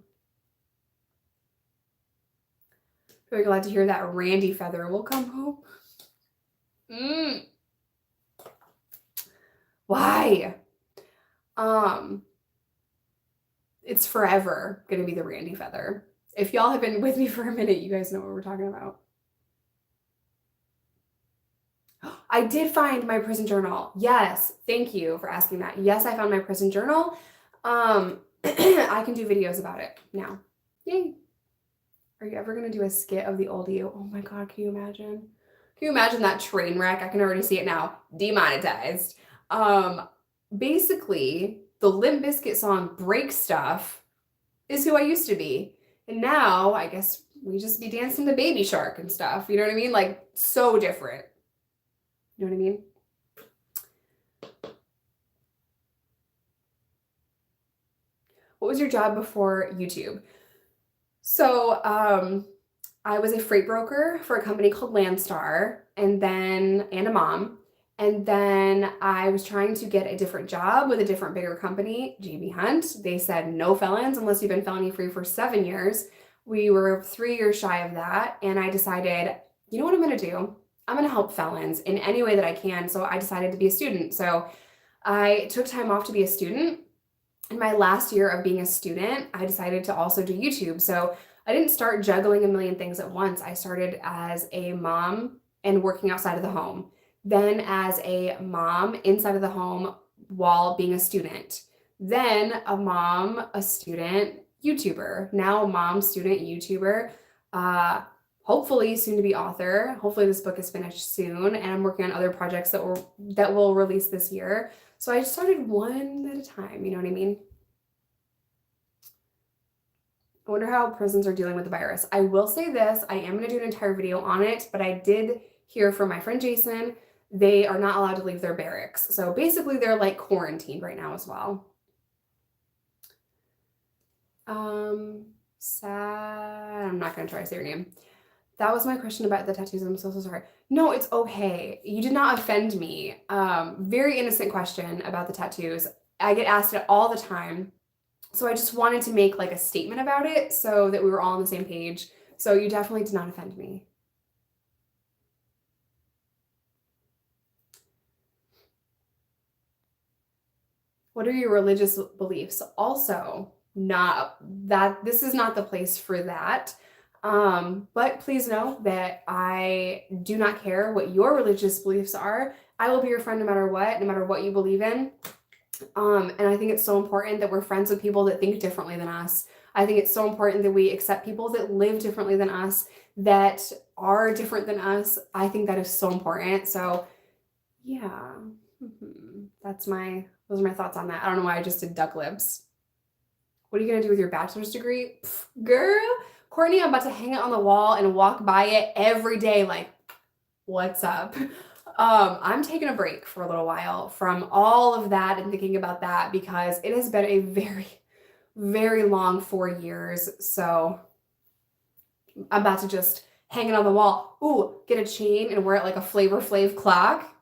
Very glad to hear that Randy Feather will come home. Why? It's forever going to be the Randy Feather. If y'all have been with me for a minute, you guys know what we're talking about. I did find my prison journal. Yes, thank you for asking that. Yes, I found my prison journal. I can do videos about it now. Yay. Are you ever going to do a skit of the old you? Oh my God, can you imagine? Can you imagine that train wreck? I can already see it now. Demonetized. Basically, the Limp Bizkit song Break Stuff is who I used to be. And now, I guess we just be dancing to Baby Shark and stuff. You know what I mean? Like, so different. You know what I mean? What was your job before YouTube? So, I was a freight broker for a company called Landstar, and a mom. And then I was trying to get a different job with a different, bigger company, JB Hunt. They said no felons unless you've been felony free for 7 years. We were 3 years shy of that. And I decided, you know what I'm going to do? I'm going to help felons in any way that I can. So I decided to be a student. So I took time off to be a student. In my last year of being a student, I decided to also do YouTube. So I didn't start juggling a million things at once. I started as a mom and working outside of the home, then as a mom inside of the home while being a student, then a mom, a student, YouTuber, now a mom, student, YouTuber, hopefully soon to be author. Hopefully this book is finished soon, and I'm working on other projects that will release this year. So I just started one at a time, you know what I mean? I wonder how prisons are dealing with the virus. I will say this, I am going to do an entire video on it, but I did hear from my friend Jason, they are not allowed to leave their barracks. So basically they're like quarantined right now as well. Sad, I'm not going to try to say your name. That was my question about the tattoos. I'm so sorry. No, it's okay. You did not offend me. Very innocent question about the tattoos. I get asked it all the time. So I just wanted to make like a statement about it so that we were all on the same page. So you definitely did not offend me. What are your religious beliefs? Also, this is not the place for that. But please know that I do not care what your religious beliefs are. I will be your friend no matter what you believe in. And I think it's so important that we're friends with people that think differently than us. I think it's so important that we accept people that live differently than us, that are different than us. I think that is so important. So yeah, those are my thoughts on that. I don't know why I just did duck lips. What are you going to do with your bachelor's degree? Girl, Courtney, I'm about to hang it on the wall and walk by it every day like, what's up? I'm taking a break for a little while from all of that and thinking about that because it has been a very, very long 4 years. So I'm about to just hang it on the wall. Ooh, get a chain and wear it like a Flavor Flav clock.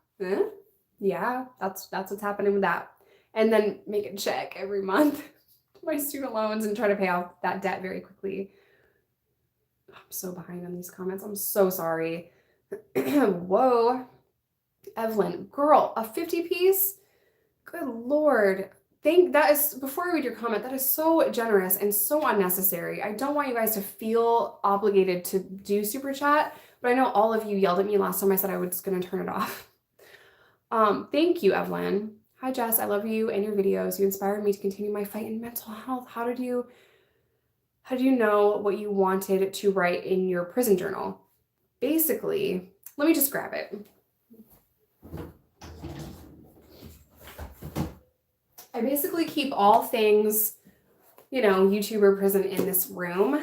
Yeah, that's what's happening with that. And then make a check every month to my student loans and try to pay off that debt very quickly. I'm so behind on these comments. I'm so sorry. Whoa. Evelyn, girl, a 50 piece? Good Lord. Before I read your comment, that is so generous and so unnecessary. I don't want you guys to feel obligated to do super chat, but I know all of you yelled at me last time I said I was going to turn it off. Thank you, Evelyn. Hi, Jess. I love you and your videos. You inspired me to continue my fight in mental health. How did you know what you wanted to write in your prison journal? Basically, let me just grab it. I basically keep all things, YouTuber prison in this room.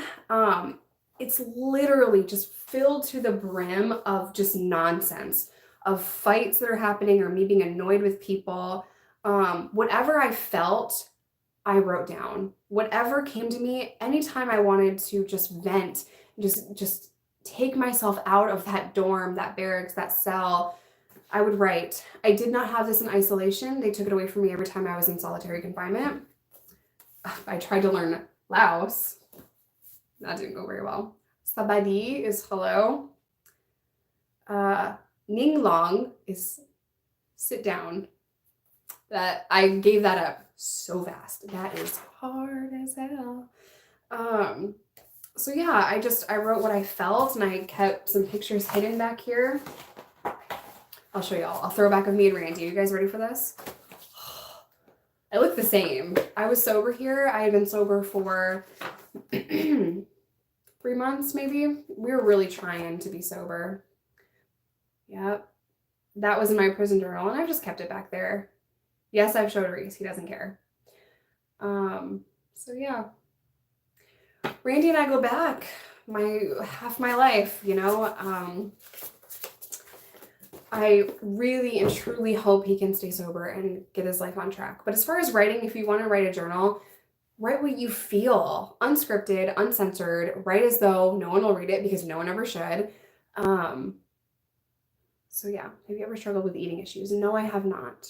It's literally just filled to the brim of just nonsense, of fights that are happening or me being annoyed with people. Whatever I felt, I wrote down. Whatever came to me, anytime I wanted to just vent, just take myself out of that dorm, that barracks, that cell, I would write. I did not have this in isolation. They took it away from me every time I was in solitary confinement. I tried to learn Laos. That didn't go very well. Sabadi is hello. Ning Long is sit down. That I gave that up so fast. That is hard as hell. So yeah, I wrote what I felt and I kept some pictures hidden back here. I'll show y'all. I'll throw back of me and Randy. Are you guys ready for this? I look the same. I was sober here. I had been sober for 3 months, maybe. We were really trying to be sober. Yep. That was in my prison journal, and I've just kept it back there. Yes, I've showed Reese. He doesn't care. So yeah. Randy and I go back half my life, I really and truly hope he can stay sober and get his life on track. But as far as writing, if you want to write a journal, write what you feel, unscripted, uncensored, write as though no one will read it because no one ever should. So yeah, have you ever struggled with eating issues? No, I have not.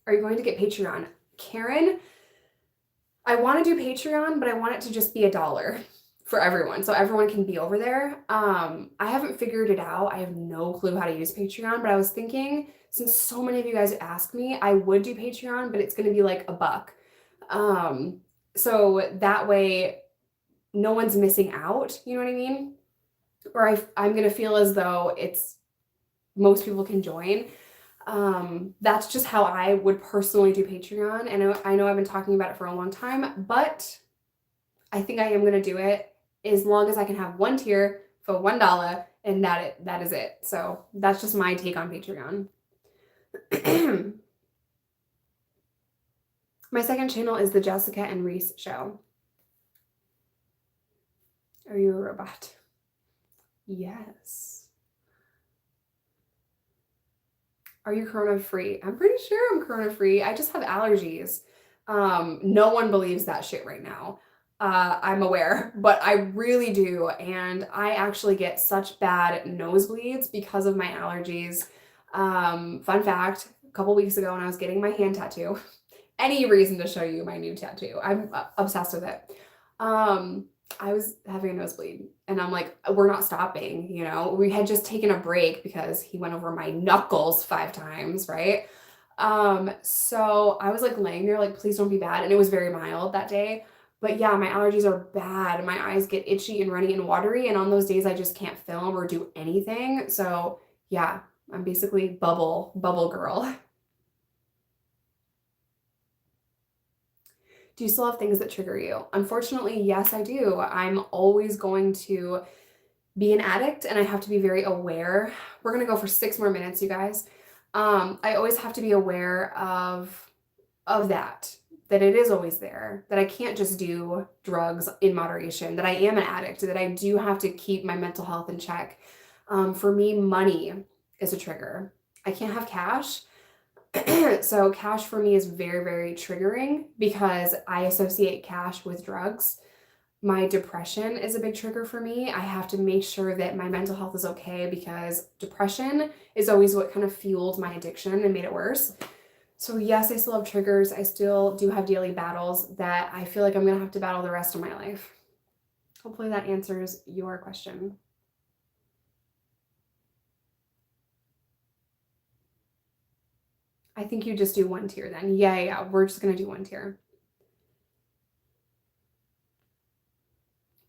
Are you going to get Patreon? Karen, I want to do Patreon, but I want it to just be $1 for everyone, so everyone can be over there. I haven't figured it out. I have no clue how to use Patreon, but I was thinking, since so many of you guys ask me, I would do Patreon, but it's going to be like $1. So that way, no one's missing out, you know what I mean? Or I'm going to feel as though most people can join. That's just how I would personally do Patreon. And I know I've been talking about it for a long time, but I think I am going to do it as long as I can have one tier for $1 and that is it. So that's just my take on Patreon. My second channel is the Jessica and Reese show. Are you a robot? Yes. Are you corona free? I'm pretty sure I'm corona free. I just have allergies. No one believes that shit right now. I'm aware, but I really do. And I actually get such bad nosebleeds because of my allergies. Fun fact, a couple weeks ago when I was getting my hand tattoo, any reason to show you my new tattoo. I'm obsessed with it. I was having a nosebleed and I'm like, we're not stopping, we had just taken a break because he went over my knuckles 5 times, right? So I was like laying there like, please don't be bad. And it was very mild that day. But yeah, my allergies are bad. My eyes get itchy and runny and watery. And on those days, I just can't film or do anything. So yeah, I'm basically bubble girl. Do you still have things that trigger you? Unfortunately, yes, I do. I'm always going to be an addict and I have to be very aware. We're going to go for 6 more minutes, you guys. I always have to be aware of that it is always there, that I can't just do drugs in moderation, that I am an addict, that I do have to keep my mental health in check. For me, money is a trigger. I can't have cash. So cash for me is very, very triggering because I associate cash with drugs. My depression is a big trigger for me. I have to make sure that my mental health is okay because depression is always what kind of fueled my addiction and made it worse. So yes, I still have triggers. I still do have daily battles that I feel like I'm gonna have to battle the rest of my life. Hopefully that answers your question. I think you just do one tier then. Yeah, we're just gonna do one tier.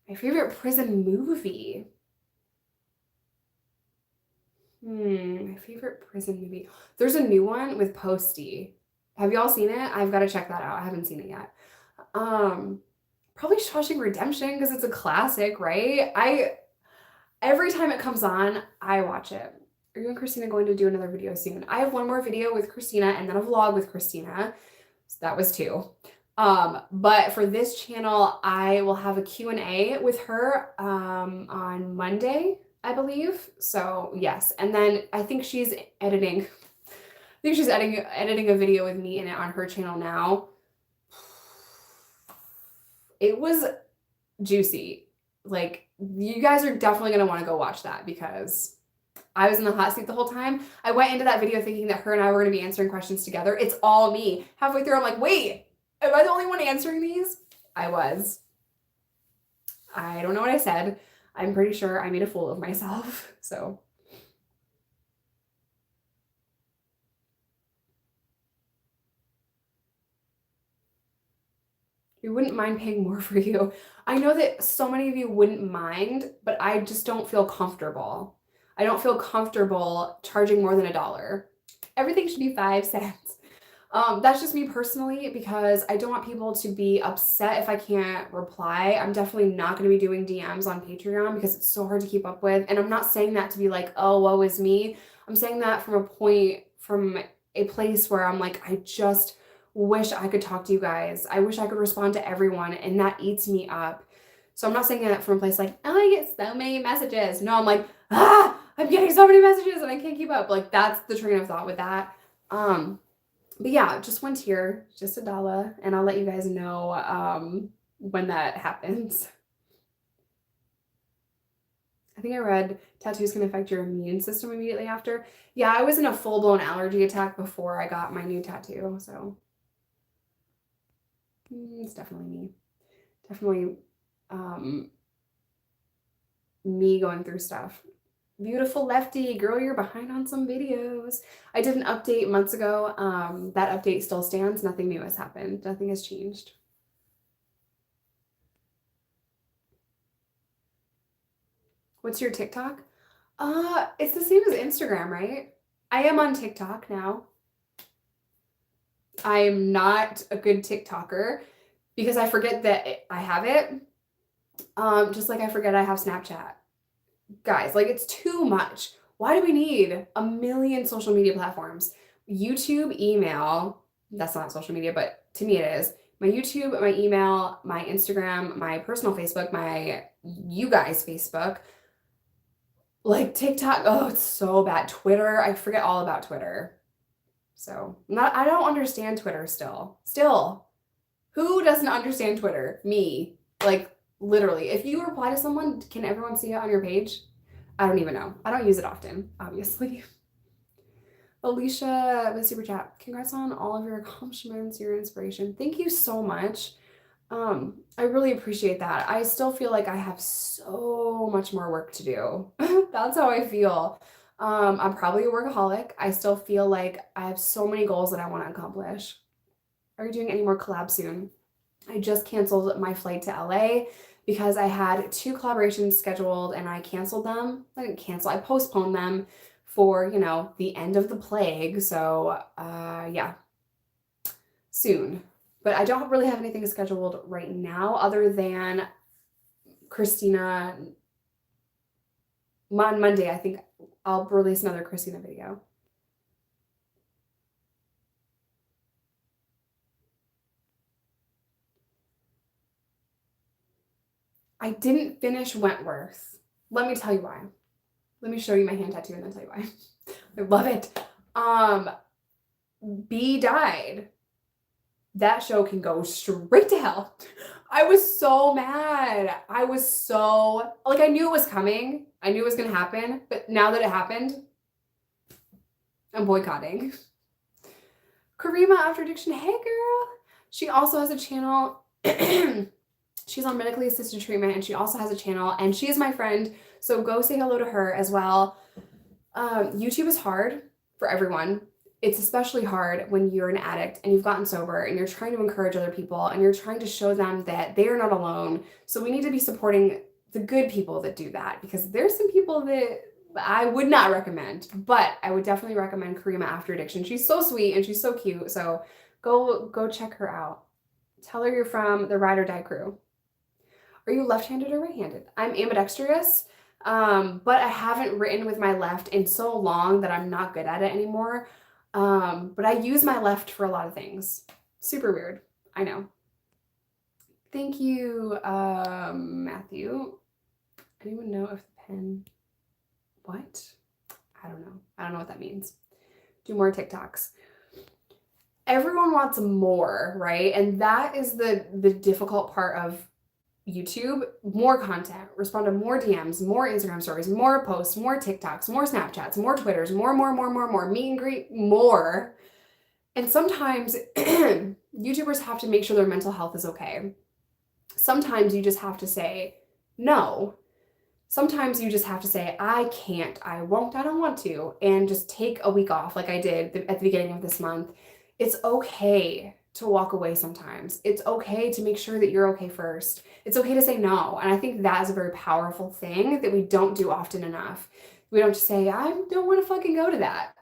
My favorite prison movie. My favorite prison movie. There's a new one with Posty. Have y'all seen it? I've got to check that out. I haven't seen it yet. Um, Probably Shawshank Redemption because it's a classic, right? Every time it comes on, I watch it. Are you and Christina going to do another video soon? I have one more video with Christina and then a vlog with Christina. So that was two. But for this channel, I will have a Q&A with her on Monday, I believe. So yes, and then I think she's editing. I think she's editing a video with me in it on her channel now. It was juicy. Like, you guys are definitely gonna want to go watch that because I was in the hot seat the whole time. I went into that video thinking that her and I were gonna be answering questions together. It's all me. Halfway through, I'm like, wait, am I the only one answering these? I was. I don't know what I said. I'm pretty sure I made a fool of myself. So we wouldn't mind paying more for you. I know that so many of you wouldn't mind, but I just don't feel comfortable. I don't feel comfortable charging more than $1. Everything should be 5 cents. That's just me personally because I don't want people to be upset if I can't reply. I'm definitely not going to be doing DMs on Patreon because it's so hard to keep up with. And I'm not saying that to be like, oh, woe is me. I'm saying that from a place where I'm like, I just wish I could talk to you guys. I wish I could respond to everyone, and that eats me up. So I'm not saying that from a place like, oh, I get so many messages. No, I'm like, I'm getting so many messages and I can't keep up. Like, that's the train of thought with that. But yeah, just one tier, just $1, and I'll let you guys know when that happens. I think I read tattoos can affect your immune system immediately after. Yeah, I was in a full-blown allergy attack before I got my new tattoo, so it's definitely me. Definitely me going through stuff. Beautiful Lefty, girl, you're behind on some videos. I did an update months ago. That update still stands. Nothing new has happened. Nothing has changed. What's your TikTok? It's the same as Instagram, right? I am on TikTok now. I am not a good TikToker because I forget that I have it. Just like I forget I have Snapchat. Guys, like, it's too much. Why do we need a million social media platforms? YouTube, email, that's not social media, but to me it is. My YouTube, my email, my Instagram, my personal Facebook, my you guys Facebook, like TikTok. Oh, it's so bad. Twitter, I forget all about Twitter. So I don't understand Twitter still. Who doesn't understand Twitter? Me. Like, literally, if you reply to someone, can everyone see it on your page? I don't even know. I don't use it often, obviously. Alicia with Super Chat. Congrats on all of your accomplishments, your inspiration. Thank you so much. I really appreciate that. I still feel like I have so much more work to do. That's how I feel. I'm probably a workaholic. I still feel like I have so many goals that I want to accomplish. Are you doing any more collabs soon? I just canceled my flight to LA because I had 2 collaborations scheduled and I canceled them. I didn't cancel, I postponed them for, the end of the plague. So, yeah, soon. But I don't really have anything scheduled right now other than Christina. On Monday, I think I'll release another Christina video. I didn't finish Wentworth. Let me tell you why. Let me show you my hand tattoo and then tell you why. I love it. B died. That show can go straight to hell. I was so mad. I was so, like, I knew it was coming. I knew it was going to happen. But now that it happened, I'm boycotting. Karima After Addiction. Hey, girl. She also has a channel. She's on medically assisted treatment, and she also has a channel, and she is my friend. So go say hello to her as well. YouTube is hard for everyone. It's especially hard when you're an addict and you've gotten sober and you're trying to encourage other people and you're trying to show them that they are not alone. So we need to be supporting the good people that do that, because there's some people that I would not recommend, but I would definitely recommend Karima After Addiction. She's so sweet and she's so cute. So go check her out. Tell her you're from the Ride or Die crew. Are you left-handed or right-handed? I'm ambidextrous, but I haven't written with my left in so long that I'm not good at it anymore. But I use my left for a lot of things. Super weird. I know. Thank you, Matthew. Anyone know if the pen... What? I don't know. I don't know what that means. Do more TikToks. Everyone wants more, right? And that is the difficult part of YouTube. More content, respond to more DMs, more Instagram stories, more posts, more TikToks, more Snapchats, more Twitters, more, meet and greet, more. And sometimes YouTubers have to make sure their mental health is okay. Sometimes you just have to say no. Sometimes you just have to say, I can't, I won't, I don't want to, and just take a week off like I did at the beginning of this month. It's okay to walk away sometimes. It's okay to make sure that you're okay first. It's okay to say no. And I think that is a very powerful thing that we don't do often enough. We don't just say, I don't want to fucking go to that.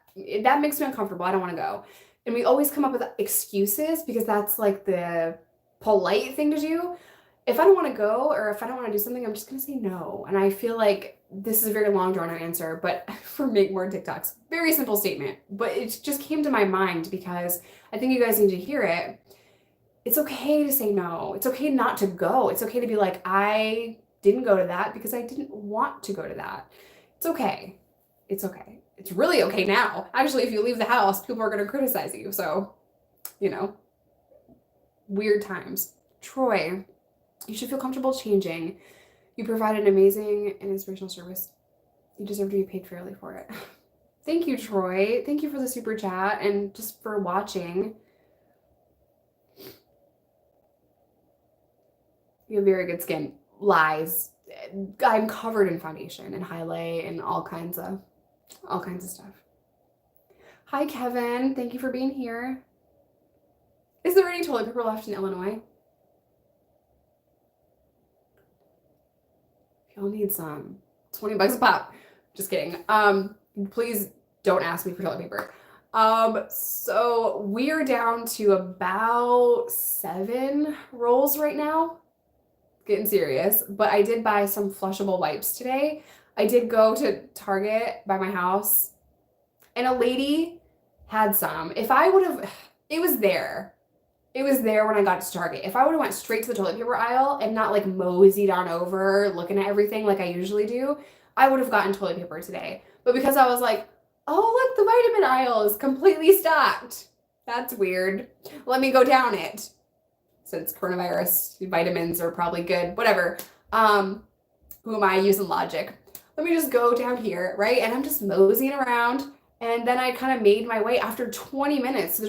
That makes me uncomfortable. I don't want to go. And we always come up with excuses because that's like the polite thing to do. If I don't want to go or if I don't want to do something, I'm just going to say no. And I feel like this is a very long drawn out answer, but for Make More TikToks, very simple statement, but it just came to my mind because I think you guys need to hear it. It's okay to say no. It's okay not to go. It's okay to be like, I didn't go to that because I didn't want to go to that. It's okay. It's okay. It's really okay now. Actually, if you leave the house, people are going to criticize you. So, you know, weird times. Troy, you should feel comfortable changing. You provide an amazing and inspirational service. You deserve to be paid fairly for it. Thank you, Troy. Thank you for the super chat and just for watching. You have very good skin. Lies. I'm covered in foundation and highlight and all kinds of stuff. Hi, Kevin. Thank you for being here. Is there any toilet paper left in Illinois? Y'all need some. $20 a pop. Just kidding. Please don't ask me for toilet paper. So we're down to about 7 rolls right now. Getting serious. But I did buy some flushable wipes today. I did go to Target by my house, and a lady had some. If I would have, it was there. It was there when I got to Target. If I would have went straight to the toilet paper aisle and not like moseyed on over looking at everything like I usually do, I would have gotten toilet paper today. But because I was like, oh, look, the vitamin aisle is completely stocked. That's weird. Let me go down it. Since coronavirus, vitamins are probably good. Whatever. Who am I using logic? Let me just go down here, right? And I'm just moseying around. And then I kind of made my way after 20 minutes to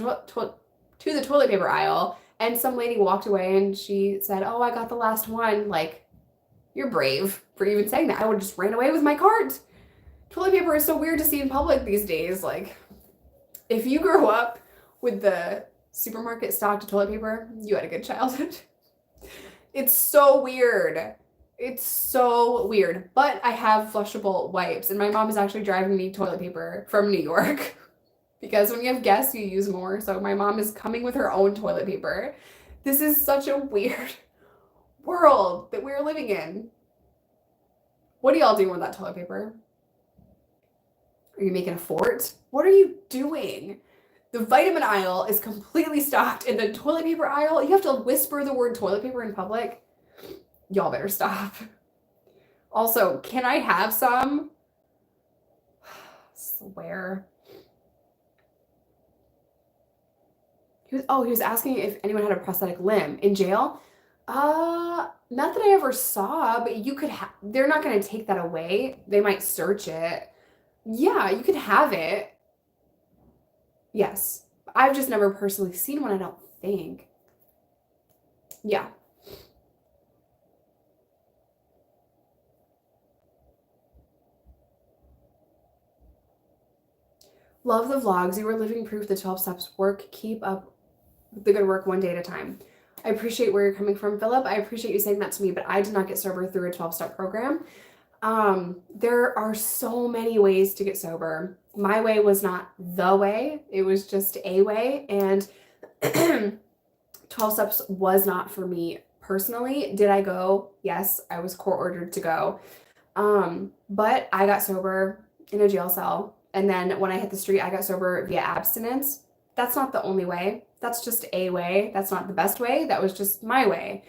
the toilet paper aisle, and some lady walked away and she said, oh, I got the last one. Like, you're brave for even saying that. I would have just ran away with my cart. Toilet paper is so weird to see in public these days. Like, if you grew up with the supermarket stocked toilet paper, you had a good childhood. It's so weird. It's so weird. But I have flushable wipes, and my mom is actually driving me toilet paper from New York. Because when you have guests, you use more. So my mom is coming with her own toilet paper. This is such a weird world that we're living in. What do y'all do with that toilet paper? Are you making a fort? What are you doing? The vitamin aisle is completely stocked, and the toilet paper aisle, you have to whisper the word toilet paper in public. Y'all better stop. Also, can I have some? swear. He was asking if anyone had a prosthetic limb in jail. Not that I ever saw, but you could they're not going to take that away. They might search it. Yeah, you could have it. Yes. I've just never personally seen one, I don't think. Yeah. Love the vlogs. You are living proof the 12 steps work. Keep up the good work one day at a time. I appreciate where you're coming from, Philip. I appreciate you saying that to me, but I did not get sober through a 12-step program. There are so many ways to get sober. My way was not the way. It was just a way. And 12 steps was not for me personally. Did I go? Yes, I was court ordered to go. But I got sober in a jail cell. And then when I hit the street, I got sober via abstinence. That's not the only way. That's just a way. That's not the best way. That was just my way.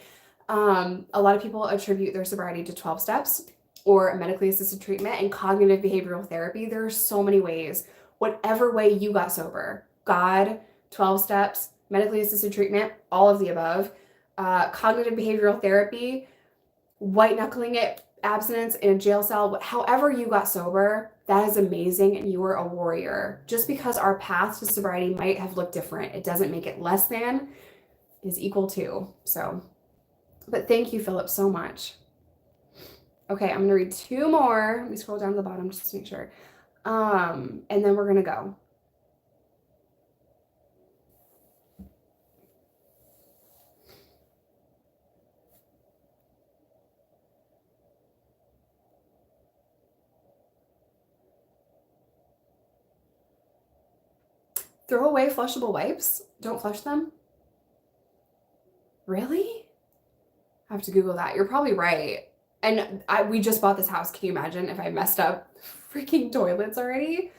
A lot of people attribute their sobriety to 12 steps or medically assisted treatment and cognitive behavioral therapy. There are so many ways. Whatever way you got sober, God, 12 steps, medically assisted treatment, all of the above, cognitive behavioral therapy, white knuckling it, abstinence in a jail cell, however you got sober, that is amazing and you are a warrior. Just because our path to sobriety might have looked different, it doesn't make it less than, it is equal to. So, but thank you, Philip, so much. Okay, I'm gonna read two more. Let me scroll down to the bottom just to make sure. And then we're gonna go. Throw away flushable wipes? Don't flush them? Really? I have to Google that. You're probably right. And we just bought this house. Can you imagine if I messed up freaking toilets already?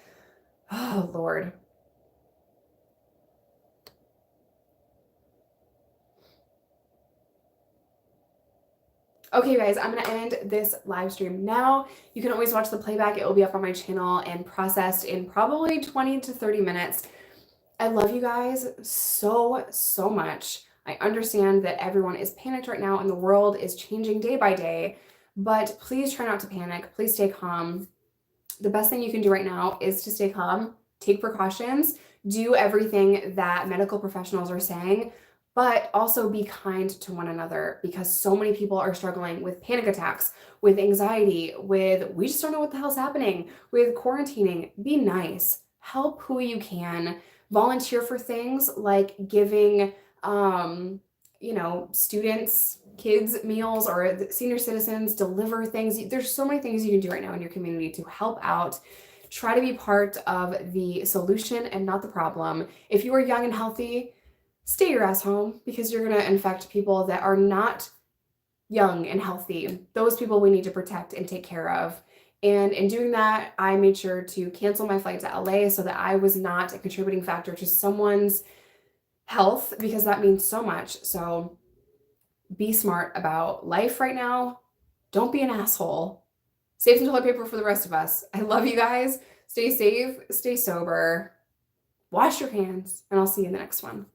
Oh, Lord. Okay, guys, I'm going to end this live stream now. You can always watch the playback. It will be up on my channel and processed in probably 20 to 30 minutes. I love you guys so, so much. I understand that everyone is panicked right now and the world is changing day by day, but please try not to panic. Please stay calm. The best thing you can do right now is to stay calm, take precautions, do everything that medical professionals are saying, but also be kind to one another because so many people are struggling with panic attacks, with anxiety, with we just don't know what the hell's happening, with quarantining. Be nice, help who you can, volunteer for things like giving, students, kids meals or senior citizens, deliver things. There's so many things you can do right now in your community to help out. Try to be part of the solution and not the problem. If you are young and healthy, stay your ass home because you're going to infect people that are not young and healthy. Those people we need to protect and take care of. And in doing that, I made sure to cancel my flight to LA so that I was not a contributing factor to someone's health because that means so much. So be smart about life right now. Don't be an asshole. Save some toilet paper for the rest of us. I love you guys. Stay safe, stay sober, wash your hands, and I'll see you in the next one.